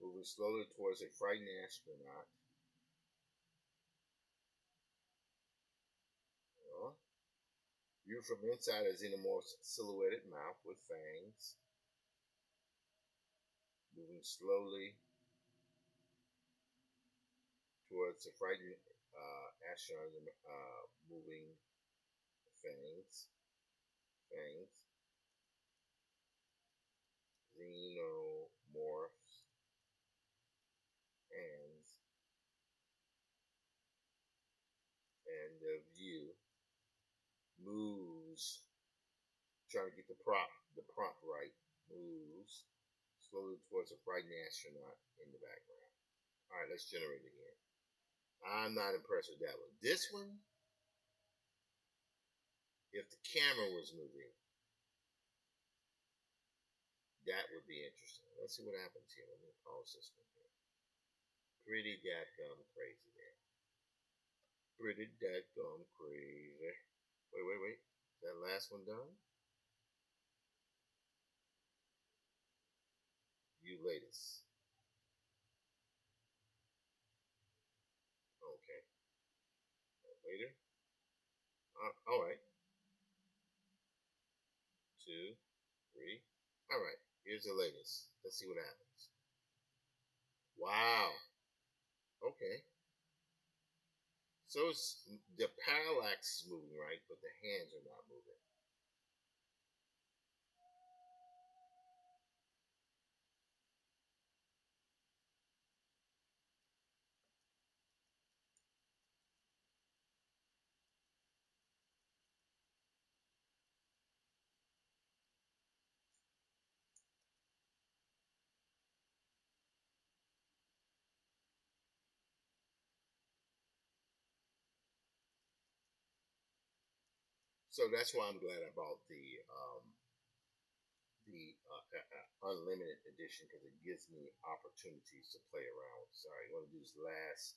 Moving slowly towards a frightened astronaut. Uh, View from inside a xenomorph's silhouetted mouth with fangs. Moving slowly towards a frightened astronaut. Moving fangs. Fangs. Xenomorphs. Hands. And the view moves. Trying to get the prompt right. Moves slowly towards a frightened astronaut in the background. All right, let's generate it again. I'm not impressed with that one. This one, if the camera was moving, that would be interesting. Let's see what happens here. Let me pause this one here. Pretty dadgum crazy there. Pretty dadgum crazy. Wait. Is that last one done? You latest. Okay. Later. All right. 2, 3. All right. Here's the latest. Let's see what happens. Wow. Okay. So it's, the parallax is moving right, but the hands are not moving. So that's why I'm glad I bought the unlimited edition because it gives me opportunities to play around. Sorry, I'm going to do this last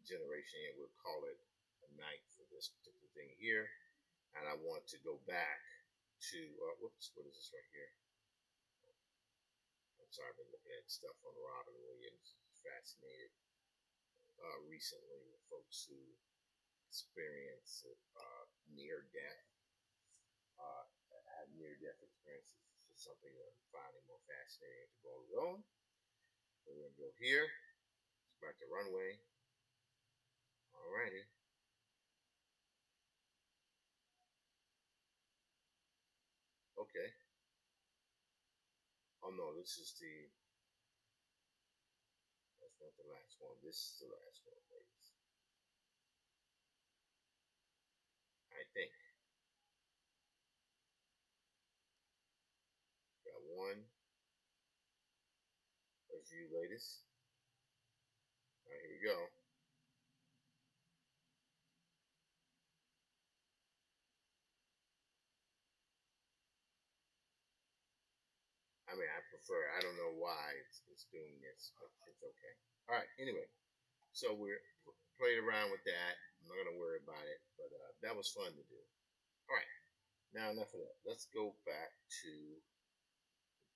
generation and we'll call it a night for this particular thing here. And I want to go back to whoops, what is this right here? I'm sorry, I've been looking at stuff on Robin Williams. Fascinated recently with folks who experience near death, uh, have near death experiences. It's just something that I'm finding more fascinating to go on. We're going to go here. It's back to runway. Alrighty. Okay. Oh no, this is the. That's not the last one. This is the last one, ladies. I think. Got one. Let's view latest. Alright, here we go. I mean, I prefer. I don't know why it's doing this, but it's okay. All right. Anyway, so we're played around with that. I'm not gonna worry about it, but that was fun to do. All right. Now enough of that. Let's go back to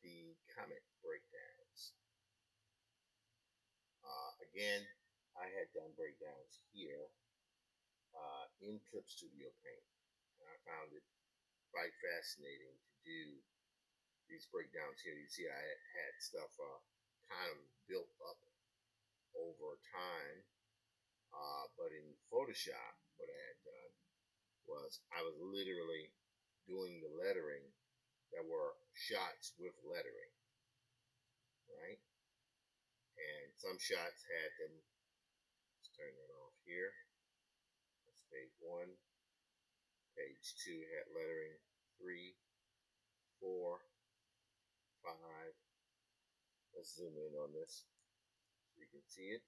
the comic breakdowns. Again, I had done breakdowns here in Clip Studio Paint. And I found it quite fascinating to do these breakdowns here. You see I had stuff kind of built up over time, but in Photoshop what I had done was I was literally doing the lettering that were shots with lettering, right? And some shots had them, let's turn that off here. That's page 1. Page 2 had lettering 3, 4, 5. Let's zoom in on this so you can see it.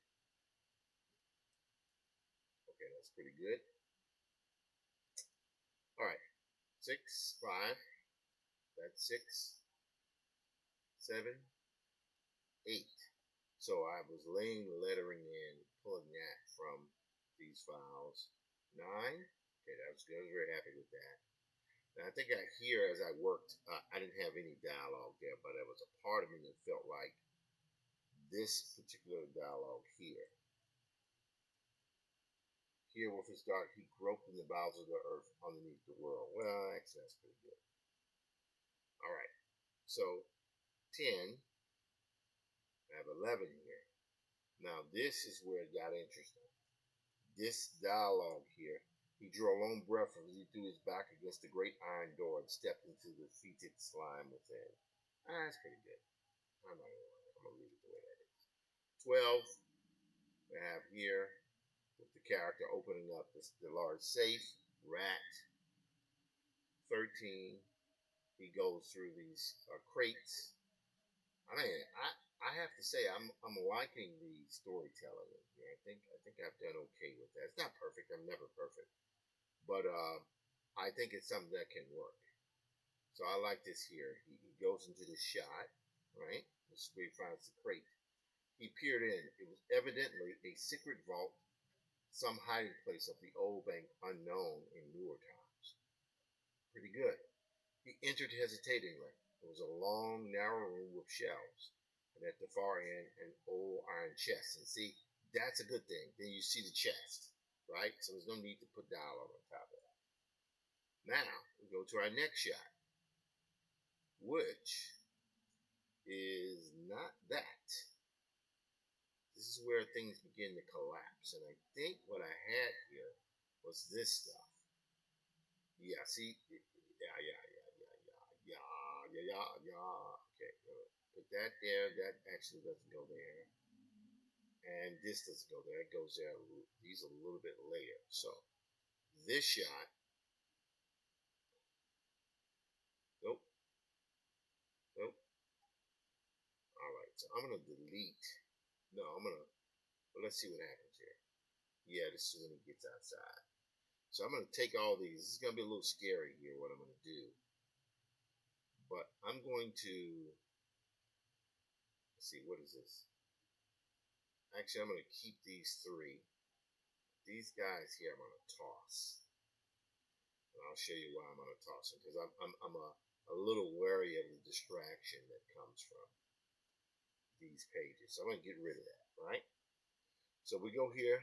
Okay, that's pretty good. All right, 6, 5. That's 6, 7, 8. So I was laying the lettering in, pulling that from these files. 9. Okay, that was good. I was very happy with that. Now I think here as I worked, I didn't have any dialogue there, but there was a part of me that felt like this particular dialogue here. Here with his dark, he groped in the bowels of the earth underneath the world. Well, actually, that's pretty good. All right. So 10. I have 11 here. Now this is where it got interesting. This dialogue here. He drew a long breath as he threw his back against the great iron door and stepped into the fetid slime within. That's pretty good. I'm gonna leave it the way that is. 12. We have here with the character opening up the large safe. Rat. 13. He goes through these crates. I mean, I have to say I'm liking the storytelling here. I think I've done okay with that. It's not perfect. I'm never perfect, but I think it's something that can work. So I like this here. He goes into the shot, right? This is where he finds the crate. He peered in. It was evidently a secret vault, some hiding place of the old bank unknown in newer times. Pretty good. He entered hesitatingly. It was a long, narrow room with shelves, and at the far end, an old iron chest. And see, that's a good thing. Then you see the chest, right? So there's no need to put dialogue on top of that. Now, we go to our next shot, which is not that. This is where things begin to collapse. And I think what I had here was this stuff. Yeah, see? Yeah. Okay, put that there. That actually doesn't go there. And this doesn't go there. It goes there. These are a little bit later. So this shot. Nope. All right. So I'm gonna delete. No, well, let's see what happens here. Yeah, this is when he gets outside. So I'm gonna take all these. This is gonna be a little scary here. What I'm gonna do. But I'm going to. Let's see. What is this? Actually, I'm gonna keep these 3. These guys here, I'm gonna toss. And I'll show you why I'm going to toss them, because I'm a little wary of the distraction that comes from these pages. So I'm going to get rid of that, right? So we go here,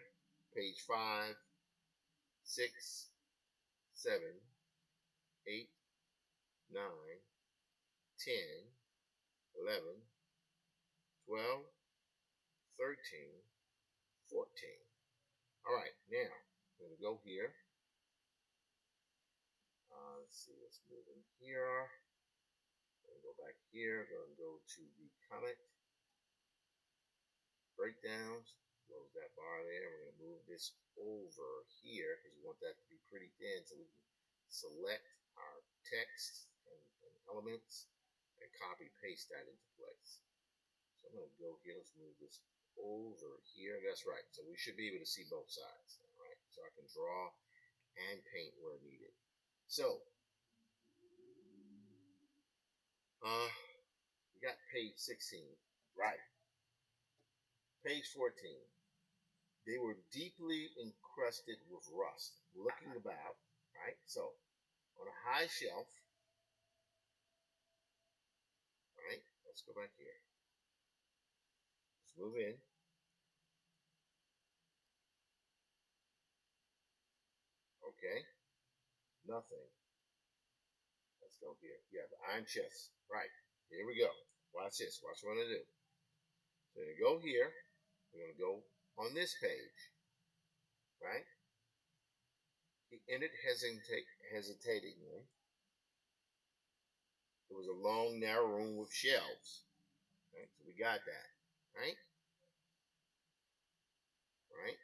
page 5, 6, 7, 8, 9, 10, 11, 12, 13, 14. All right, now I'm going to go here. Let's see what's moving here. I'm going to go back here. I'm going to go to the comic breakdowns. Close that bar there. We're going to move this over here because we want that to be pretty thin so we can select our text and elements and copy paste that into place. So I'm going to go here. Let's move this over here. That's right. So we should be able to see both sides. All right. So I can draw and paint where needed. So we got page 16. Right. Page 14. They were deeply encrusted with rust. Looking about, right? So on a high shelf, right? Let's go back here. Let's move in. Okay, nothing. Let's go here. Yeah, the iron chest. Right. Here we go. Watch this. Watch what I'm going to do. So you go here. We're going to go on this page. Right? He entered hesitating. It was a long, narrow room with shelves. Right? So we got that. Right? Right?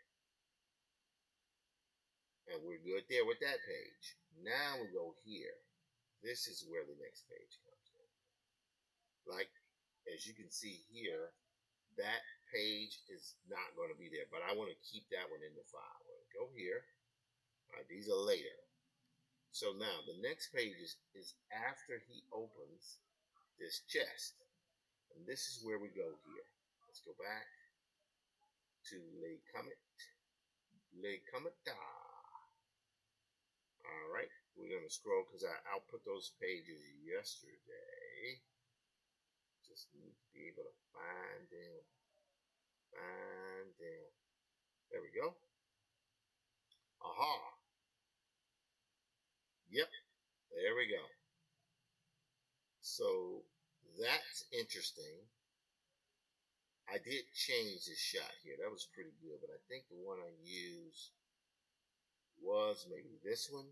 And we're good there with that page. Now we go here. This is where the next page comes in. Like, as you can see here, that page is not going to be there, but I want to keep that one in the file. Go here. All right, these are later. So now the next page is after he opens this chest. And this is where we go here. Let's go back to Le Comet. Le Cometa. All right, we're going to scroll because I output those pages yesterday. Just need to be able to find them. Find them. There we go. Aha. Yep. There we go. So that's interesting. I did change this shot here. That was pretty good, but I think the one I used was maybe this one.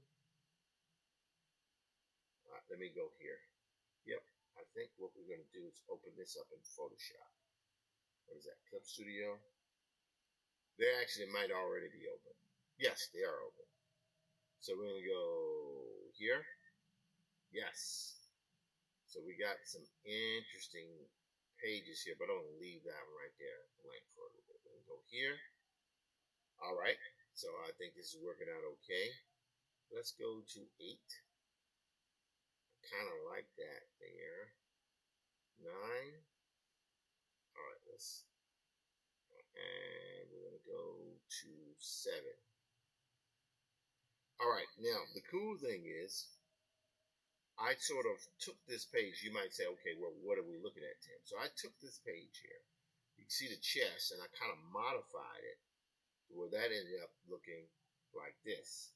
Let me go here. Yep. I think what we're going to do is open this up in Photoshop. What is that? Clip Studio. They actually might already be open. Yes, they are open. So we're going to go here. Yes. So we got some interesting pages here, but I'm going to leave that one right there blank for a little bit. We're going to go here. All right. So I think this is working out okay. Let's go to 8. I kind of like that there. 9. All right. And we're going to go to 7. All right. Now, the cool thing is, I sort of took this page. You might say, okay, well, what are we looking at, Tim? So I took this page here. You can see the chest, and I kind of modified it to where that ended up looking like this.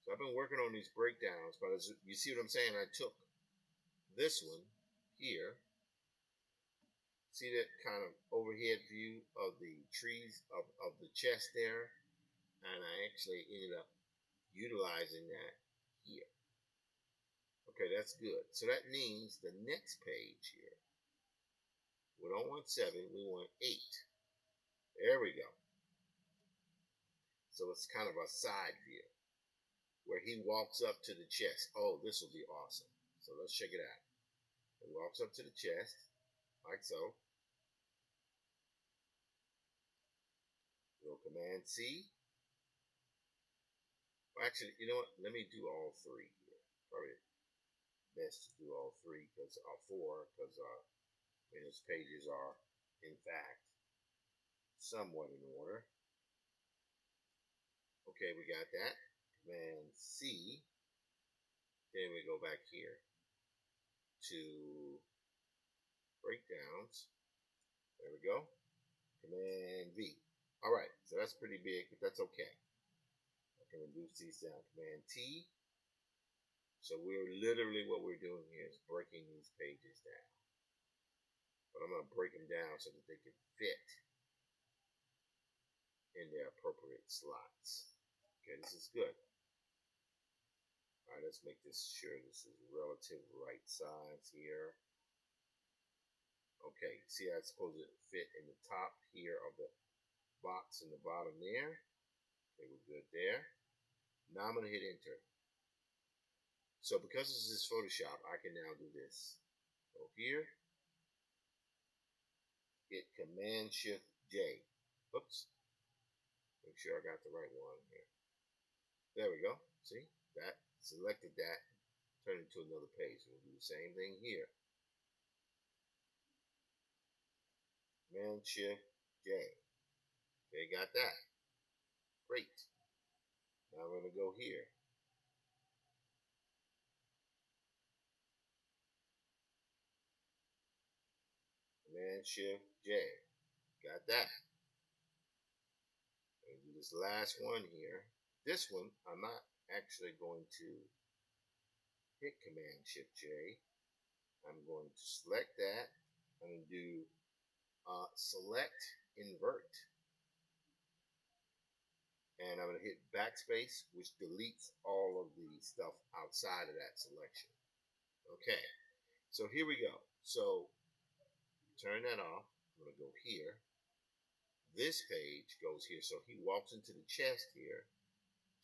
So I've been working on these breakdowns, but as you see what I'm saying, I took this one here. See that kind of overhead view of the trees of the chest there? And I actually ended up utilizing that here. Okay, that's good. So that means the next page here, we don't want 7, we want 8. There we go. So it's kind of a side view where he walks up to the chest. Oh, this will be awesome. So let's check it out. He walks up to the chest, like so. We'll Command C. Well, actually, you know what? Let me do all 3 here. Probably best to do all 3 because 4 because his pages are, in fact, somewhat in order. Okay, we got that. Command C. Then we go back here to breakdowns. There we go. Command V. All right, so that's pretty big, but that's okay. I can reduce these down. Command T. So we're literally, what we're doing here is breaking these pages down. But I'm going to break them down so that they can fit in their appropriate slots. Okay, this is good. All right, let's make this sure this is relative right size here. Okay, see how it's supposed to fit in the top here of the box in the bottom there. Okay, we're good there. Now I'm going to hit enter. So because this is Photoshop, I can now do this. Go here. Hit Command Shift J. Oops. Make sure I got the right one here. There we go. See? That selected that. Turn it to another page. We'll do the same thing here. Command Shift J. Okay, got that. Great. Now I'm going to go here. Command Shift J. Got that. And do this last one here. This one, I'm not actually going to hit Command Shift J. I'm going to select that. I'm going to do select invert. And I'm going to hit backspace, which deletes all of the stuff outside of that selection. Okay, so here we go. So turn that off. I'm going to go here. This page goes here. So he walks into the chest here.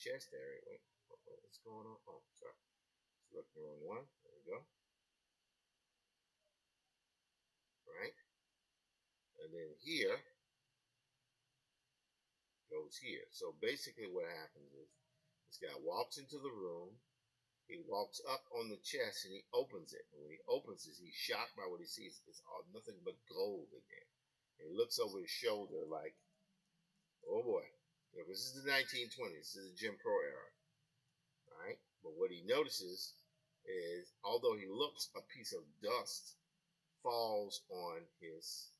Chest area. Wait, what's going on? Oh, sorry. Select the wrong one. There we go. Right. And then here goes here. So basically what happens is this guy walks into the room. He walks up on the chest and he opens it. And when he opens it, he's shocked by what he sees. It's all nothing but gold in there. And he looks over his shoulder like, oh boy. You know, this is the 1920s. This is the Jim Crow era. Right? But what he notices is, although he looks, a piece of dust falls on his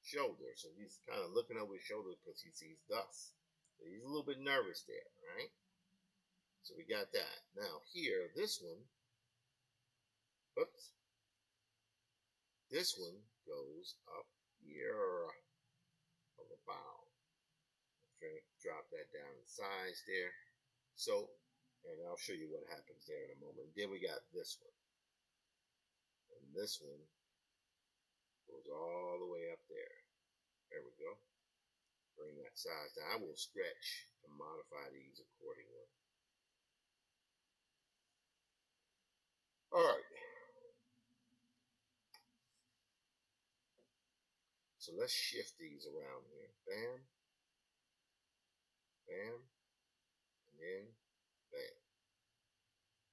shoulder. So he's kind of looking over his shoulder because he sees dust. So he's a little bit nervous there, right? So we got that. Now here, this one, oops, this one goes up here of a bow. Drop that down in size there. So, and I'll show you what happens there in a moment. Then we got this one. And this one goes all the way up there. There we go. Bring that size down. I will stretch and modify these accordingly. All right. So let's shift these around here. Bam. Bam. And then bam.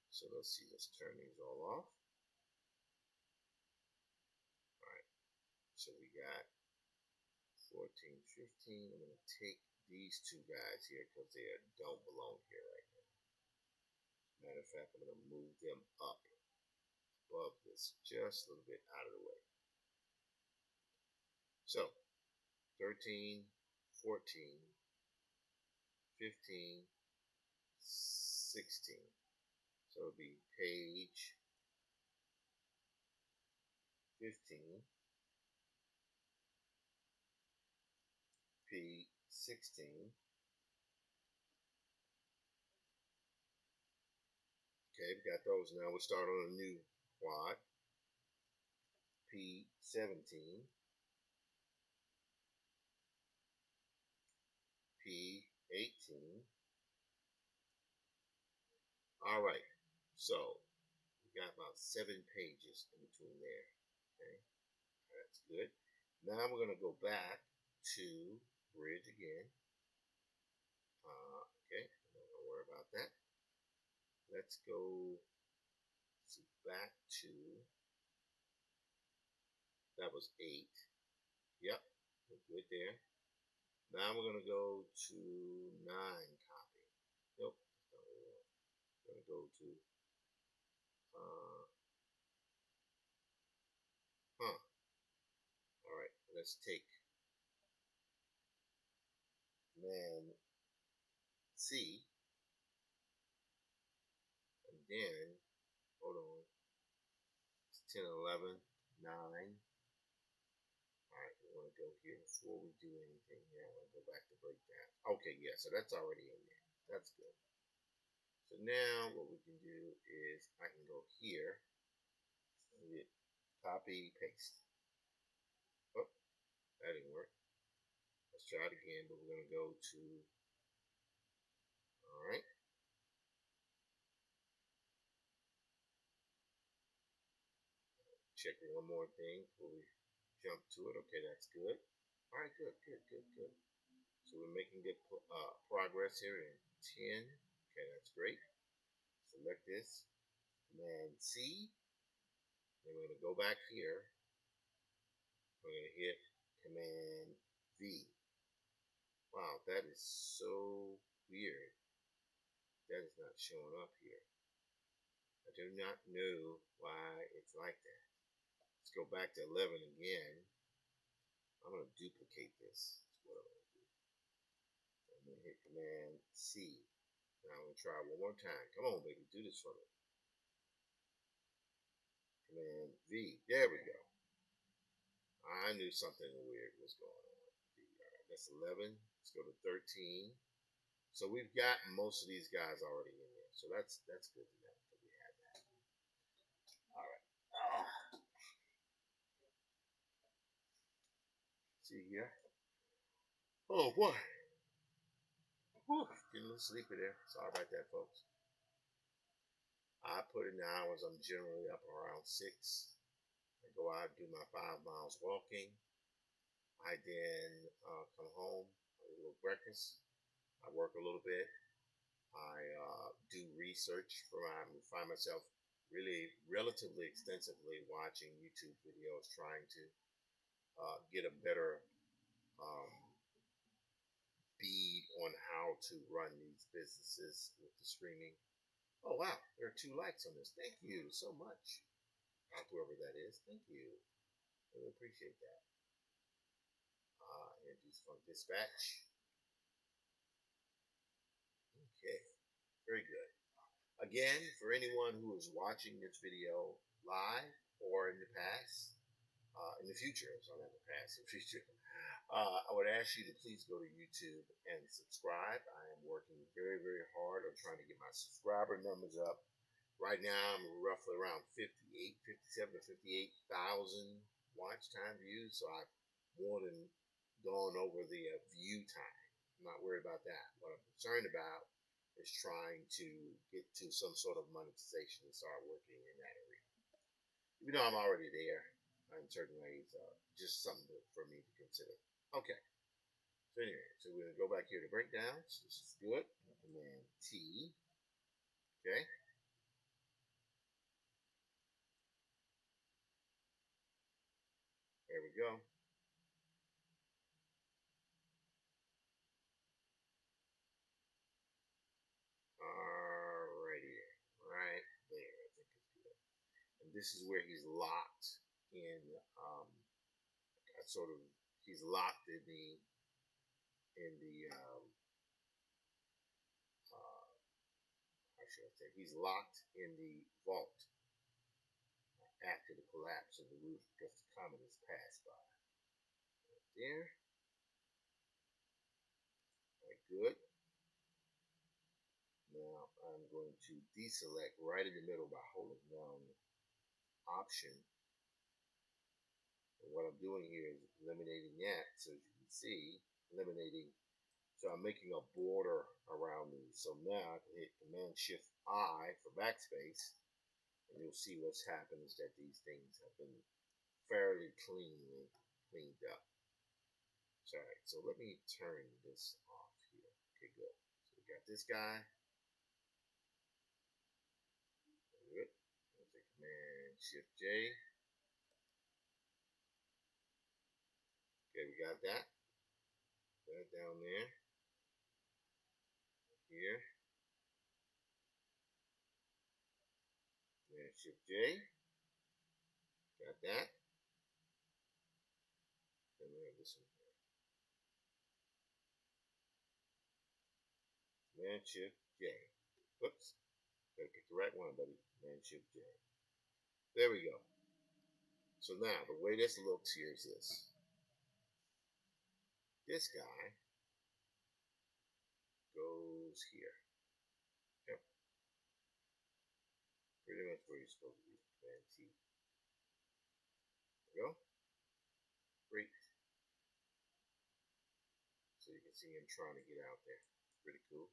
So let's see. Let's turn these all off. All right. So we got 14, 15. I'm going to take these two guys here because they don't belong here right now. Matter of fact, I'm going to move them up above this just a little bit out of the way. So 13, 14, 15, 16. So it'll be page 15, P16. Okay, we got those. Now we'll start on a new quad. P17, P18. All right, so we got about 7 pages in between there. Okay, that's good. Now we're going to go back to bridge again. Okay, don't worry about that. Let's go back to, that was 8. Yep, we're good there. Now we're going to go to 9 copy. Nope, that's not what we want. We're going to go to, all right, let's take Command C, and then, hold on, it's 10, 11, 9. All right, we want to go here before we do anything here. I want to go back to breakdown. Okay, yeah, so that's already in there. That's good. So now what we can do is I can go here, hit copy, paste. Oh, that didn't work. Let's try it again, but we're going to go to, all right. Check one more thing before we jump to it. Okay, that's good. All right, good. So we're making good progress here in 10. Okay, that's great. Select this, Command C. Then we're going to go back here. We're going to hit Command V. Wow, that is so weird. That is not showing up here. I do not know why it's like that. Let's go back to 11 again. I'm going to duplicate this. That's what I'm going to do. And hit Command C. Now I'm going to try one more time. Come on, baby, do this for me. Command V. There we go. I knew something weird was going on. Alright, that's 11. Let's go to 13. So we've got most of these guys already in there. So that's good to know that we have that. All right. See here. Oh boy. Whew, getting a little sleepy there. Sorry about that, folks. I put in the hours. I'm generally up around 6. I go out and do my 5 miles walking. I then come home, I eat a little breakfast. I work a little bit. I do research I find myself really relatively extensively watching YouTube videos, trying to get a better um, bead on how to run these businesses with the streaming. Oh wow, there are 2 likes on this. Thank you so much, whoever that is. Thank you. Really appreciate that. Introduce Funk Dispatch. Okay, very good. Again, for anyone who is watching this video live or in the past, in the future, so not the past, in the future, I would ask you to please go to YouTube and subscribe. I am working very, very hard on trying to get my subscriber numbers up. Right now, I'm roughly around 57 to 58,000 watch time views, so I've more than gone over the view time. I'm not worried about that. What I'm concerned about is trying to get to some sort of monetization and start working in that area. Even though I'm already there in certain ways, just something for me to consider. Okay. So anyway, so we're gonna go back here to breakdowns. This is good. And then T. Okay. There we go. Alrighty. Right there. I think it's good. And this is where he's locked in sort of he's locked in the how should I say, he's locked in the vault after the collapse of the roof because the comet has passed by. Right there. Right, good. Now I'm going to deselect right in the middle by holding down Option. And what I'm doing here is eliminating that. So as you can see, eliminating. So I'm making a border around these. So now I can hit Command Shift I for backspace, and you'll see what's happened is that these things have been fairly cleaned up. Sorry, so let me turn this off here. Okay, good. So we got this guy. Good. I'll take Command Shift J. Okay, we got that. That down there. Here. Command Shift J. Got that. Then we have this one here. Command Shift J. Whoops. Gotta pick the right one, buddy. Command Shift J. There we go. So now, the way this looks here is this. This guy goes here. Yep. Pretty much where you're supposed to be. Command T. There we go. Great. So you can see him trying to get out there. Pretty cool.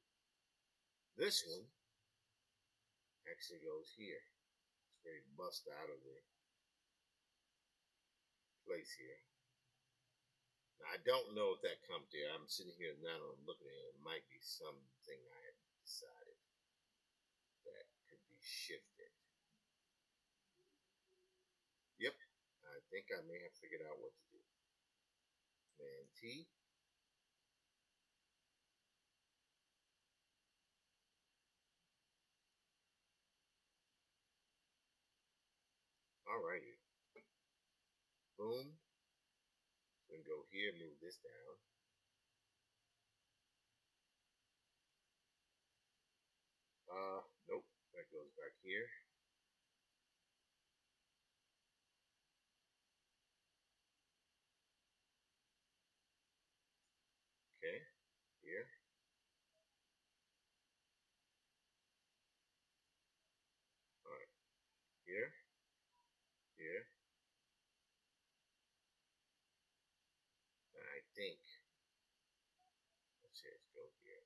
This one actually goes here. It's very bust out of the place here. Now, I don't know if that comes there. I'm sitting here now and I'm looking at it. It might be something I had decided that could be shifted. Yep. I think I may have figured out what to do. Command T. Alrighty. Boom. So we can go here, move this down. here. Okay, here. All right, here, here. And I think, let's see, let's go here.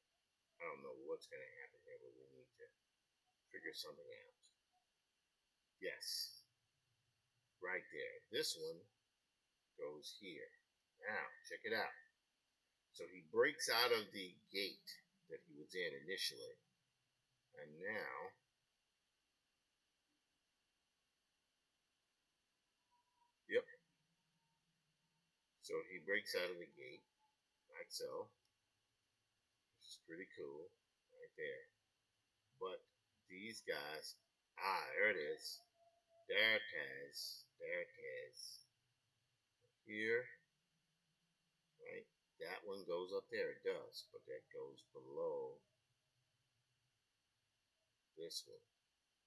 I don't know what's going to happen here, but we need to figure something out. Yes, right there. This one goes here. Now, check it out. So he breaks out of the gate that he was in initially. And now, yep. So he breaks out of the gate, like so. Which is pretty cool, right there. But these guys, there it is. There it is. There it is. Here, right? That one goes up there. It does, but that goes below this one.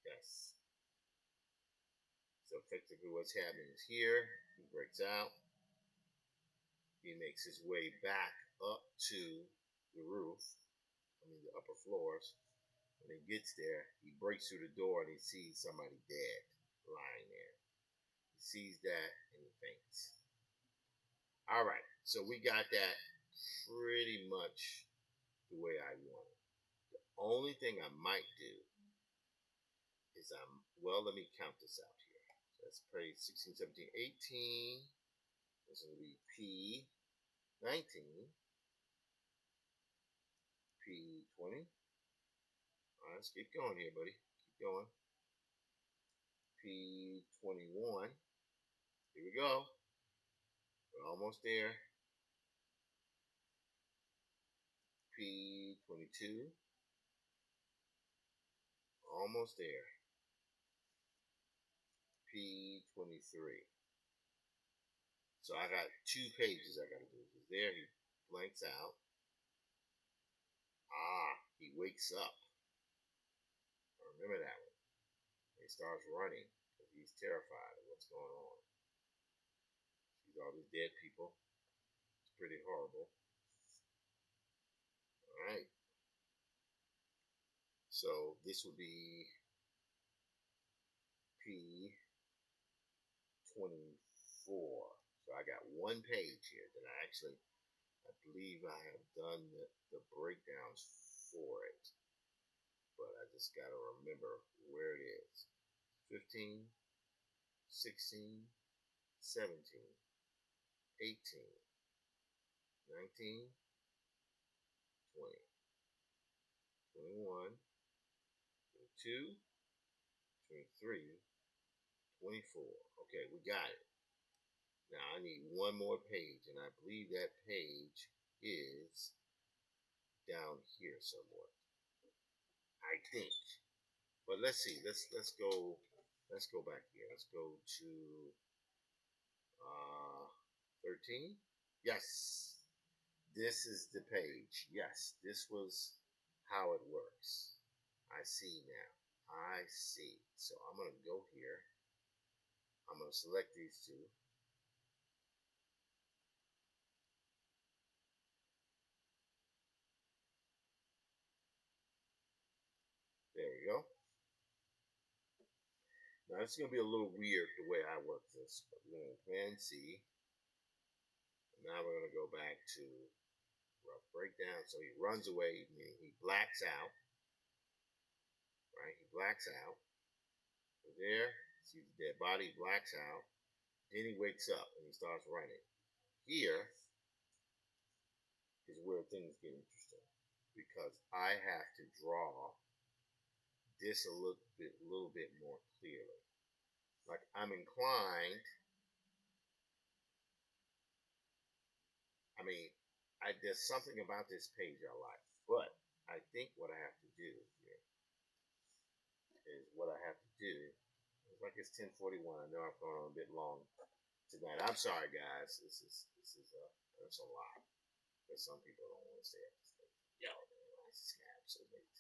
Yes. So effectively what's happening is here, he breaks out. He makes his way back up to the roof, the upper floors. When he gets there, he breaks through the door and he sees somebody dead lying there. He sees that and he faints. All right, so we got that pretty much the way I want it. The only thing I might do is let me count this out here. So that's page 16, 17, 18. This is going to be P 19, P 20. All right, let's keep going here, buddy. Keep going. P 21. Here we go. We're almost there. P 22. Almost there. P 23. So I got 2 pages I got to do. Because there he blanks out. He wakes up. I remember that one. He starts running because he's terrified of what's going on. Sees all these dead people. It's pretty horrible. All right. So this would be P 24. So I got 1 page here that I believe I have done the breakdowns for it. But I just got to remember where it is. 15, 16, 17, 18, 19, 20, 21, 22, 23, 24. Okay, we got it. Now I need 1 more page, and I believe that page is down here somewhere. I think. But let's see. Let's go back here. Let's go to 13. Yes. This is the page. Yes, this was how it works. I see now. I see. So I'm going to go here. I'm going to select these 2. There we go. Now it's going to be a little weird the way I work this, but we're going to Command C. Now we're going to go back to rough breakdown. So he runs away, meaning he blacks out. Right? He blacks out. So there, sees the dead body, blacks out. Then he wakes up and he starts running. Here is where things get interesting because I have to draw this a little bit more clearly. Like I'm inclined. There's something about this page I like, but I think what I have to do here is what I have to do. It's like it's 10:41. I know I've gone on a bit long tonight. I'm sorry, guys. That's a lot. Because some people don't want to stay up this late. Yo, man, I snap so late.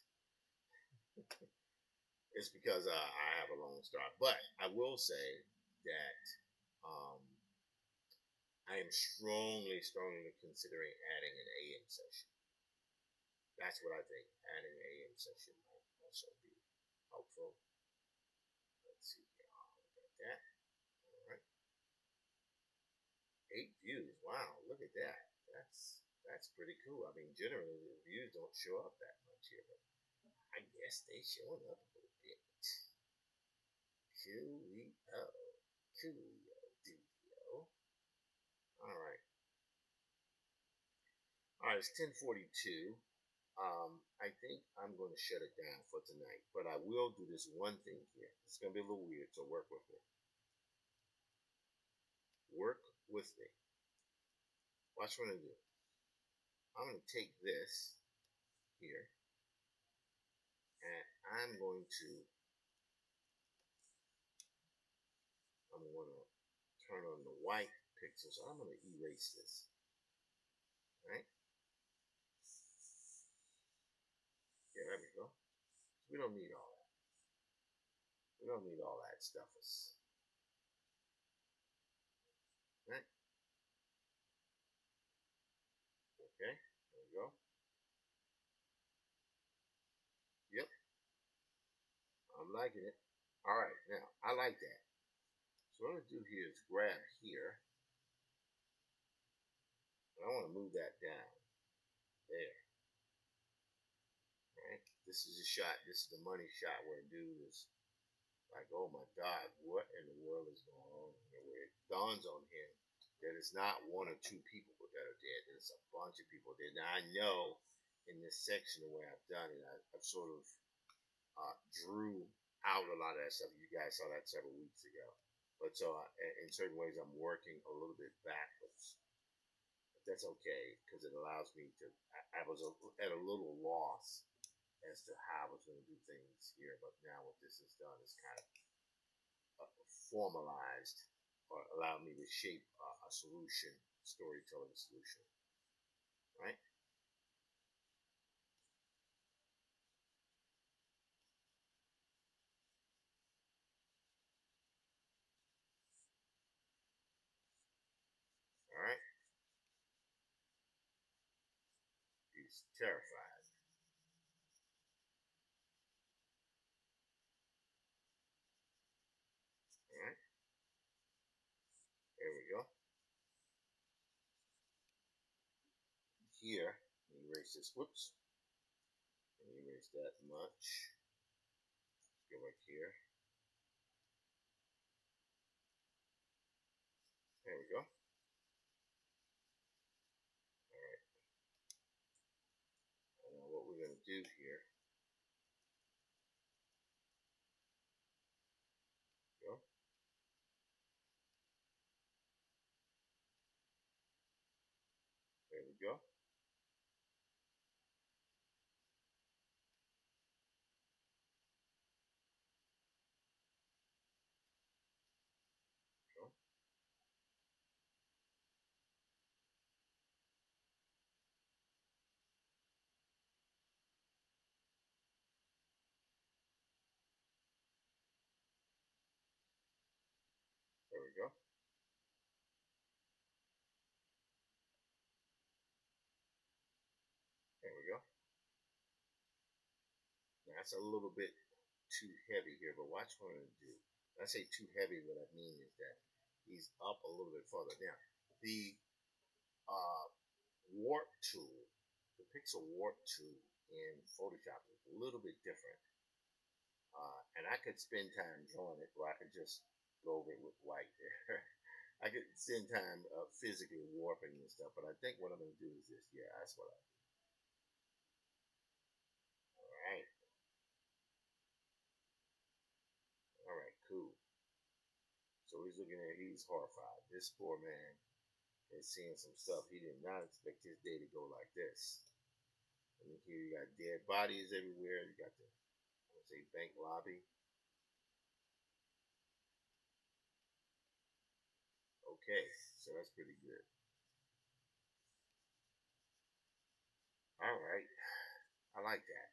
it's because I have a long start. But I will say that um, I am strongly considering adding an AM session. That's what I think. Adding an AM session might also be helpful. Let's see here. Look at that. All right. 8 views. Wow, look at that. That's pretty cool. I mean, generally the views don't show up that much here, but I guess they showing up a little bit. Coolio. Coolio. Doolio. All right. All right, it's 10:42. I think I'm going to shut it down for tonight, but I will do this one thing here. It's going to be a little weird, so work with me. Work with me. Watch what I do. I'm going to take this here, and I'm going to turn on the white pixels. I'm going to erase this. All right? Yeah, there we go. We don't need all that. We don't need all that stuff. Right? Okay, there we go. Yep, I'm liking it. All right, now I like that. So what I'm gonna do here is grab here, and I want to move that down there. Right? This is a shot. This is the money shot where a dude is like, "Oh my God, what in the world is going on here?" Where it dawns on him that it's not one or two people that are dead. It's a bunch of people dead. Now I know in this section the way I've done it, I've sort of drew out a lot of that stuff. You guys saw that several weeks ago. But so in certain ways, I'm working a little bit backwards. But that's okay because it allows me to. I was at a little loss as to how I was going to do things here, but now what this has done is kind of formalized or allowed me to shape a solution, storytelling solution, right? All right. He's terrified. All right. There we go. Here, erase this. Whoops. Erase that much. Go back here. There we go. All right. Now what we're going to do here. Go. There we go. Go. There we go. There we go. Now that's a little bit too heavy here, but watch what I'm going to do. When I say too heavy, what I mean is that he's up a little bit further. Now, the uh, warp tool, the pixel warp tool in Photoshop is a little bit different. And I could spend time drawing it, or I could just go over it with white there. I could spend time physically warping and stuff, but I think what I'm going to do is this. Yeah, that's what I do. All right. All right, cool. So he's looking at, he's horrified. This poor man is seeing some stuff. He did not expect his day to go like this. And here you got dead bodies everywhere. You got the, I would say, bank lobby. Okay, so that's pretty good. All right, I like that.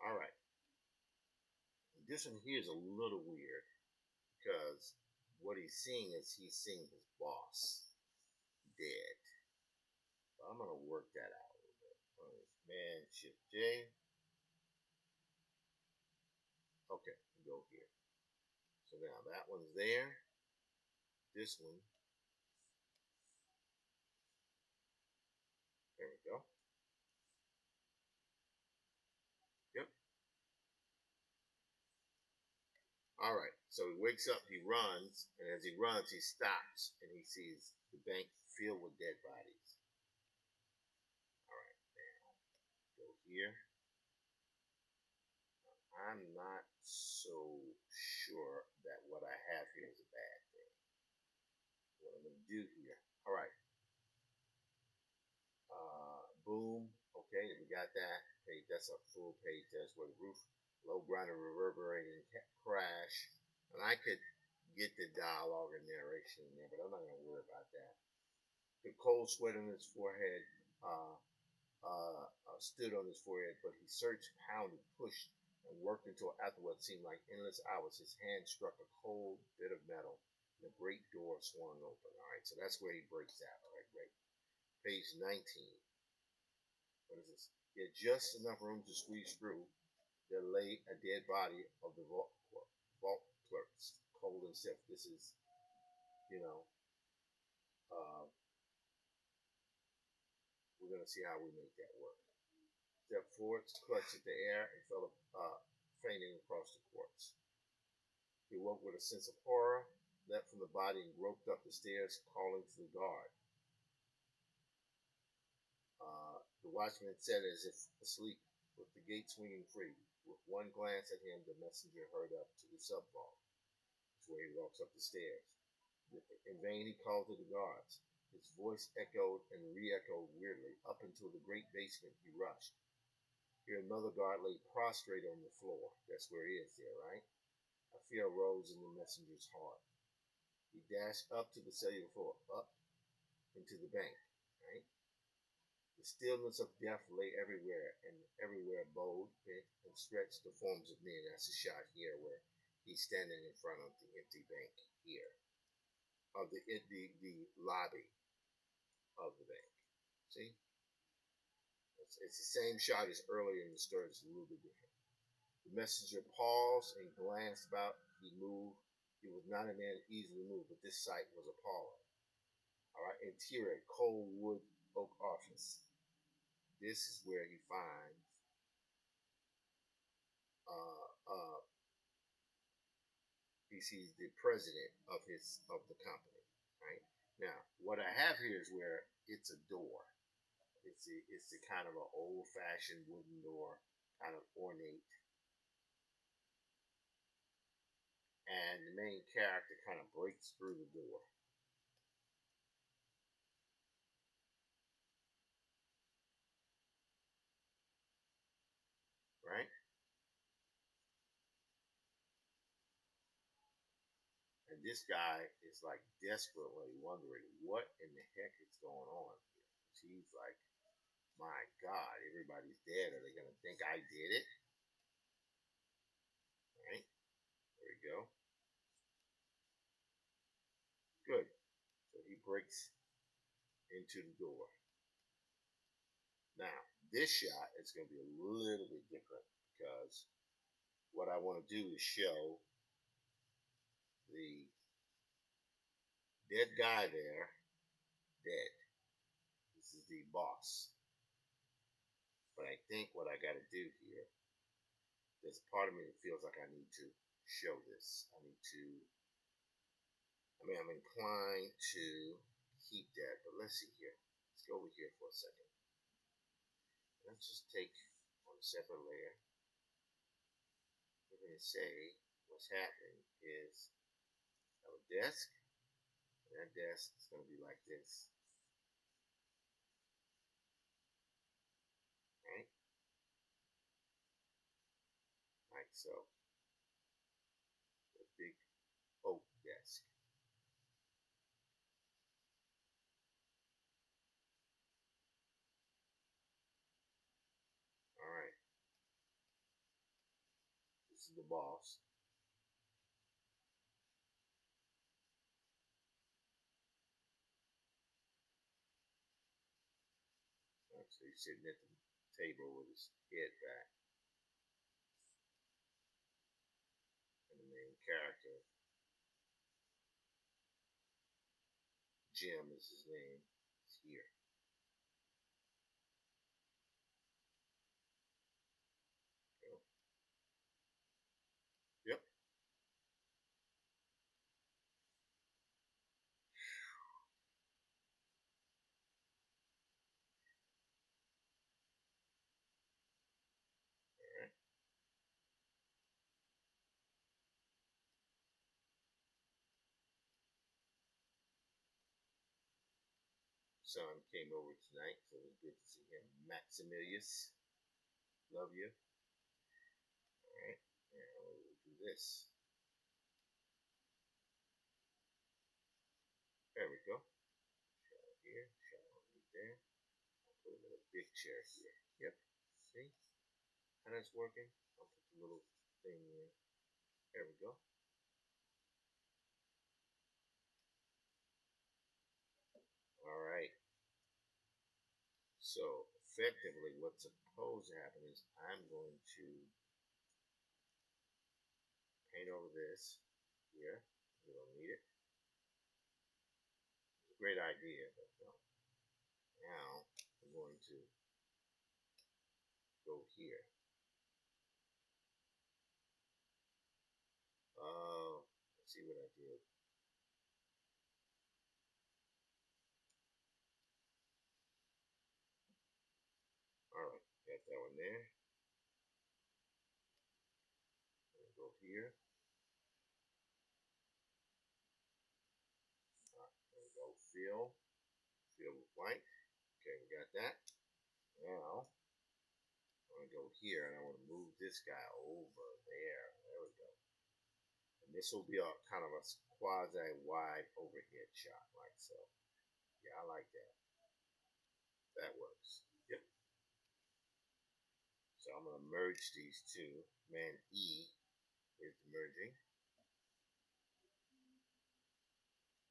All right. This one here is a little weird because what he's seeing is he's seeing his boss dead. But I'm gonna work that out a little bit. Man, Shift J. Okay, go here. So now that one's there. This one. There we go. Yep. All right. So he wakes up, he runs, and as he runs, he stops and he sees the bank filled with dead bodies. All right. Now go here. I'm not so sure that what I have here is a bad thing. What I'm going to do here. All right. Boom. Okay, we got that. Hey, that's a full page. That's where the roof, low grinding, reverberating crash. And I could get the dialogue and narration in there, but I'm not going to worry about that. The cold sweat on his forehead stood on his forehead, but he searched, pounded, pushed, and worked until after what seemed like endless hours, his hand struck a cold bit of metal, and the great door swung open. All right, so that's where he breaks out. All right, great. Page 19. What is this? He had just enough room to squeeze through. There lay a dead body of the vault clerks, cold and stiff. This is, you know, uh, we're going to see how we make that work. Stepped forward, clutched at the air, and fell fainting across the courts. He woke with a sense of horror, leapt from the body, and groped up the stairs, calling to the guard. The watchman sat as if asleep, with the gate swinging free. With one glance at him, the messenger hurried up to the sub-vault. That's where he walks up the stairs. In vain he called to the guards. His voice echoed and re-echoed weirdly. Up into the great basement he rushed. Here another guard lay prostrate on the floor. That's where he is there, right? A fear rose in the messenger's heart. He dashed up to the cellular floor, up into the bank, right? The stillness of death lay everywhere, and everywhere bowed, bent, and stretched the forms of men. That's a shot here where he's standing in front of the empty bank here, of the lobby of the bank. See? It's the same shot as earlier in the story, it's a little bit different. The messenger paused and glanced about. He moved. He was not a man easily moved, but this sight was appalling. All right, interior, cold wood oak office. This is where he finds uh, uh, he sees the president of the company. Right now, what I have here is where it's a door. It's the kind of an old fashioned wooden door, kind of ornate, and the main character kind of breaks through the door. Right? And this guy is like desperately wondering what in the heck is going on here. He's like, my God, everybody's dead. Are they going to think I did it? Right? There we go. Good. So he breaks into the door. Now, this shot is going to be a little bit different because what I want to do is show the dead guy there dead. This is the boss. But I think what I got to do here, there's a part of me that feels like I need to show this. I'm inclined to keep that, but let's see here. Let's go over here for a second. Let's just take on a separate layer. We're going to say what's happening is I have a desk, and that desk is going to be like this. Right? Like so. A big oak desk. All right. This is the boss. So he's sitting at the table with his head back. And the main character, Jim is his name, is here. Yep. All right. Son came over tonight, so it was good to see him. Maximilius, love you. All right. Now we'll do this. There we go. Shower here, shower right there. I'll put him in a big chair here. Yep. See how that's working? I'll put the little thing in. There we go. All right. So effectively, what's supposed to happen is I'm going to paint over this here. We don't need it. It's a great idea, but no. Now I'm going to go here. Let's see what I did. All right, got that one there. Go here. All right, there we go. Fill with white. Okay, we got that. Now I'm gonna go here and I want to move this guy over there. There we go. And this will be a kind of a quasi wide overhead shot, like so. Yeah, I like that. That works. Yep. So I'm gonna merge these two. Command E is the merging.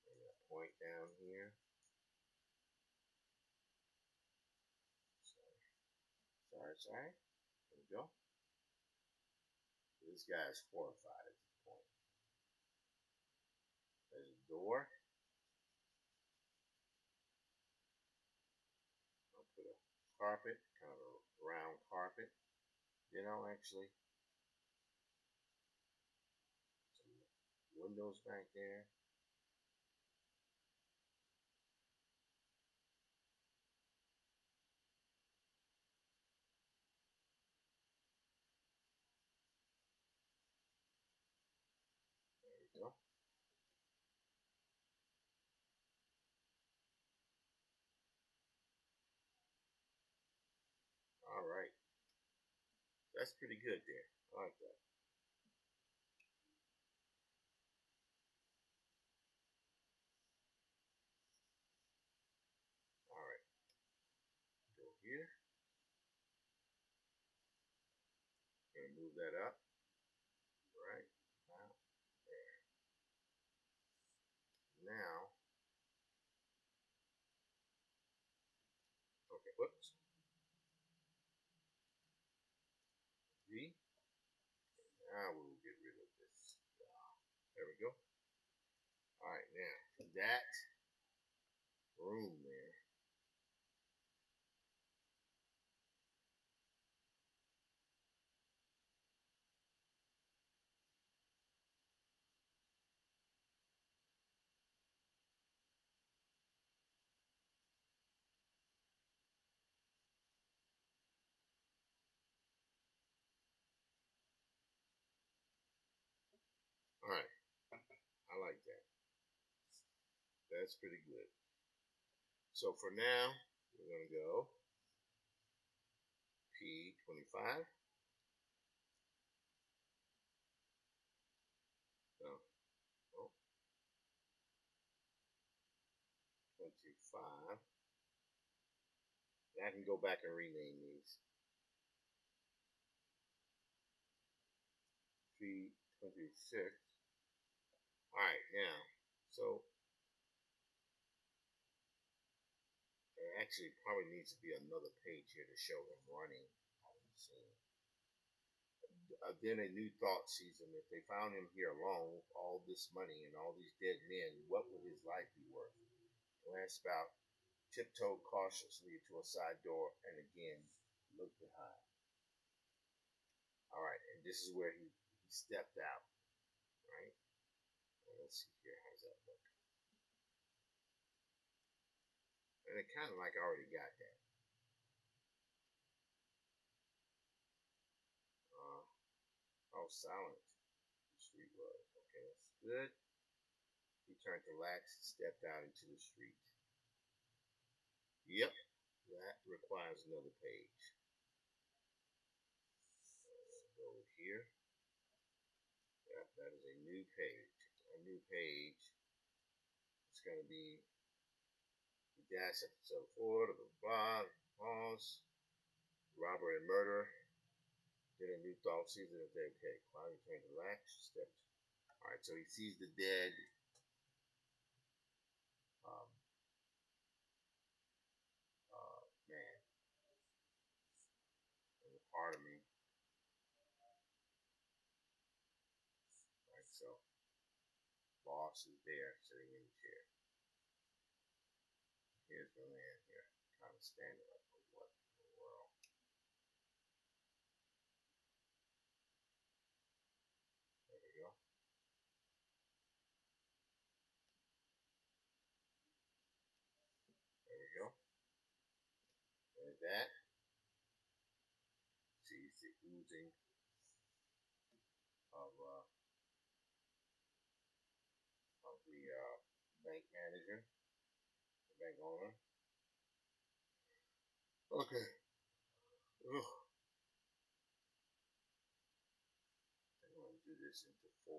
And a point down here. Sorry. There we go. This guy is horrified at this point. There's a door. I'll put a carpet, kind of a round carpet. Actually, some windows back there. There we go. All right. That's pretty good there. I like that. All right. Go here. Gonna move that up. Right. Now, there. Now, okay, whoops. V. Now we'll get rid of this. There we go. All right, now that room there. All right, I like that. That's pretty good. So for now, we're gonna go P25. No, oh, 25. And I can go back and rename these. be 26. Alright, now, so there actually probably needs to be another page here to show him running on the scene. Then a new thought sees him. If they found him here alone with all this money and all these dead men, what would his life be worth? Glance about, tiptoed cautiously to a side door, and again looked behind. Alright, and this is where he stepped out. Right? And let's see here, how does that look? And it kind of like I already got that. How silent the street was. Okay, that's good. He turned to relax, stepped out into the street. Yep, that requires another page. Go here. Yep, that is a new page. A new page. It's going to be the dash episode 4, the pause, robbery and murder. Then a new thought sees it as okay. Cloudy turned to relax, stepped. Alright, so he sees the dead man. There's a part of me. Right, so boss is there sitting in the chair. Here's the man here, kind of standing up for what in the world. There we go. There we go. There's that. See the oozing of the bank manager, the bank owner. Okay. Ugh. I'm going to do this into 4.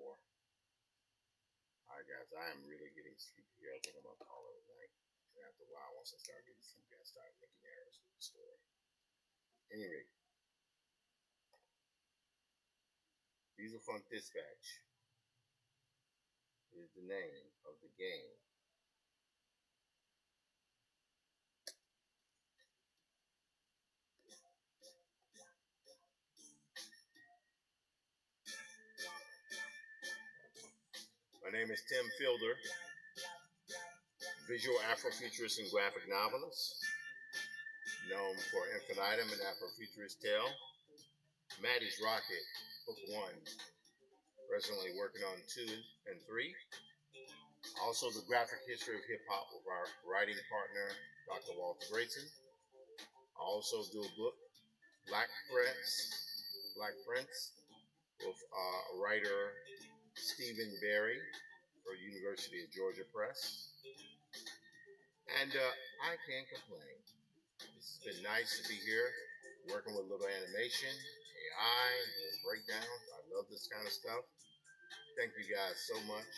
Alright guys, I am really getting sleepy here. I think I'm going to call it a night. And after a while, once I start getting sleepy, I start making errors with the story. Anyway, Diesel Funk Dispatch is the name of the game. My name is Tim Fielder, visual Afrofuturist and graphic novelist, known for Infinitum and Afrofuturist Tale, Maddie's Rocket, Book 1, presently working on 2 and 3. Also, the graphic history of hip-hop with our writing partner, Dr. Walter Grayson. I also do a book, Black Prince, with writer Stephen Berry for University of Georgia Press. And I can't complain. It's been nice to be here, working with little animation, AI, and breakdowns. I love this kind of stuff. Thank you guys so much.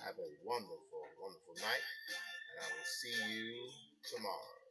Have a wonderful, wonderful night, and I will see you tomorrow.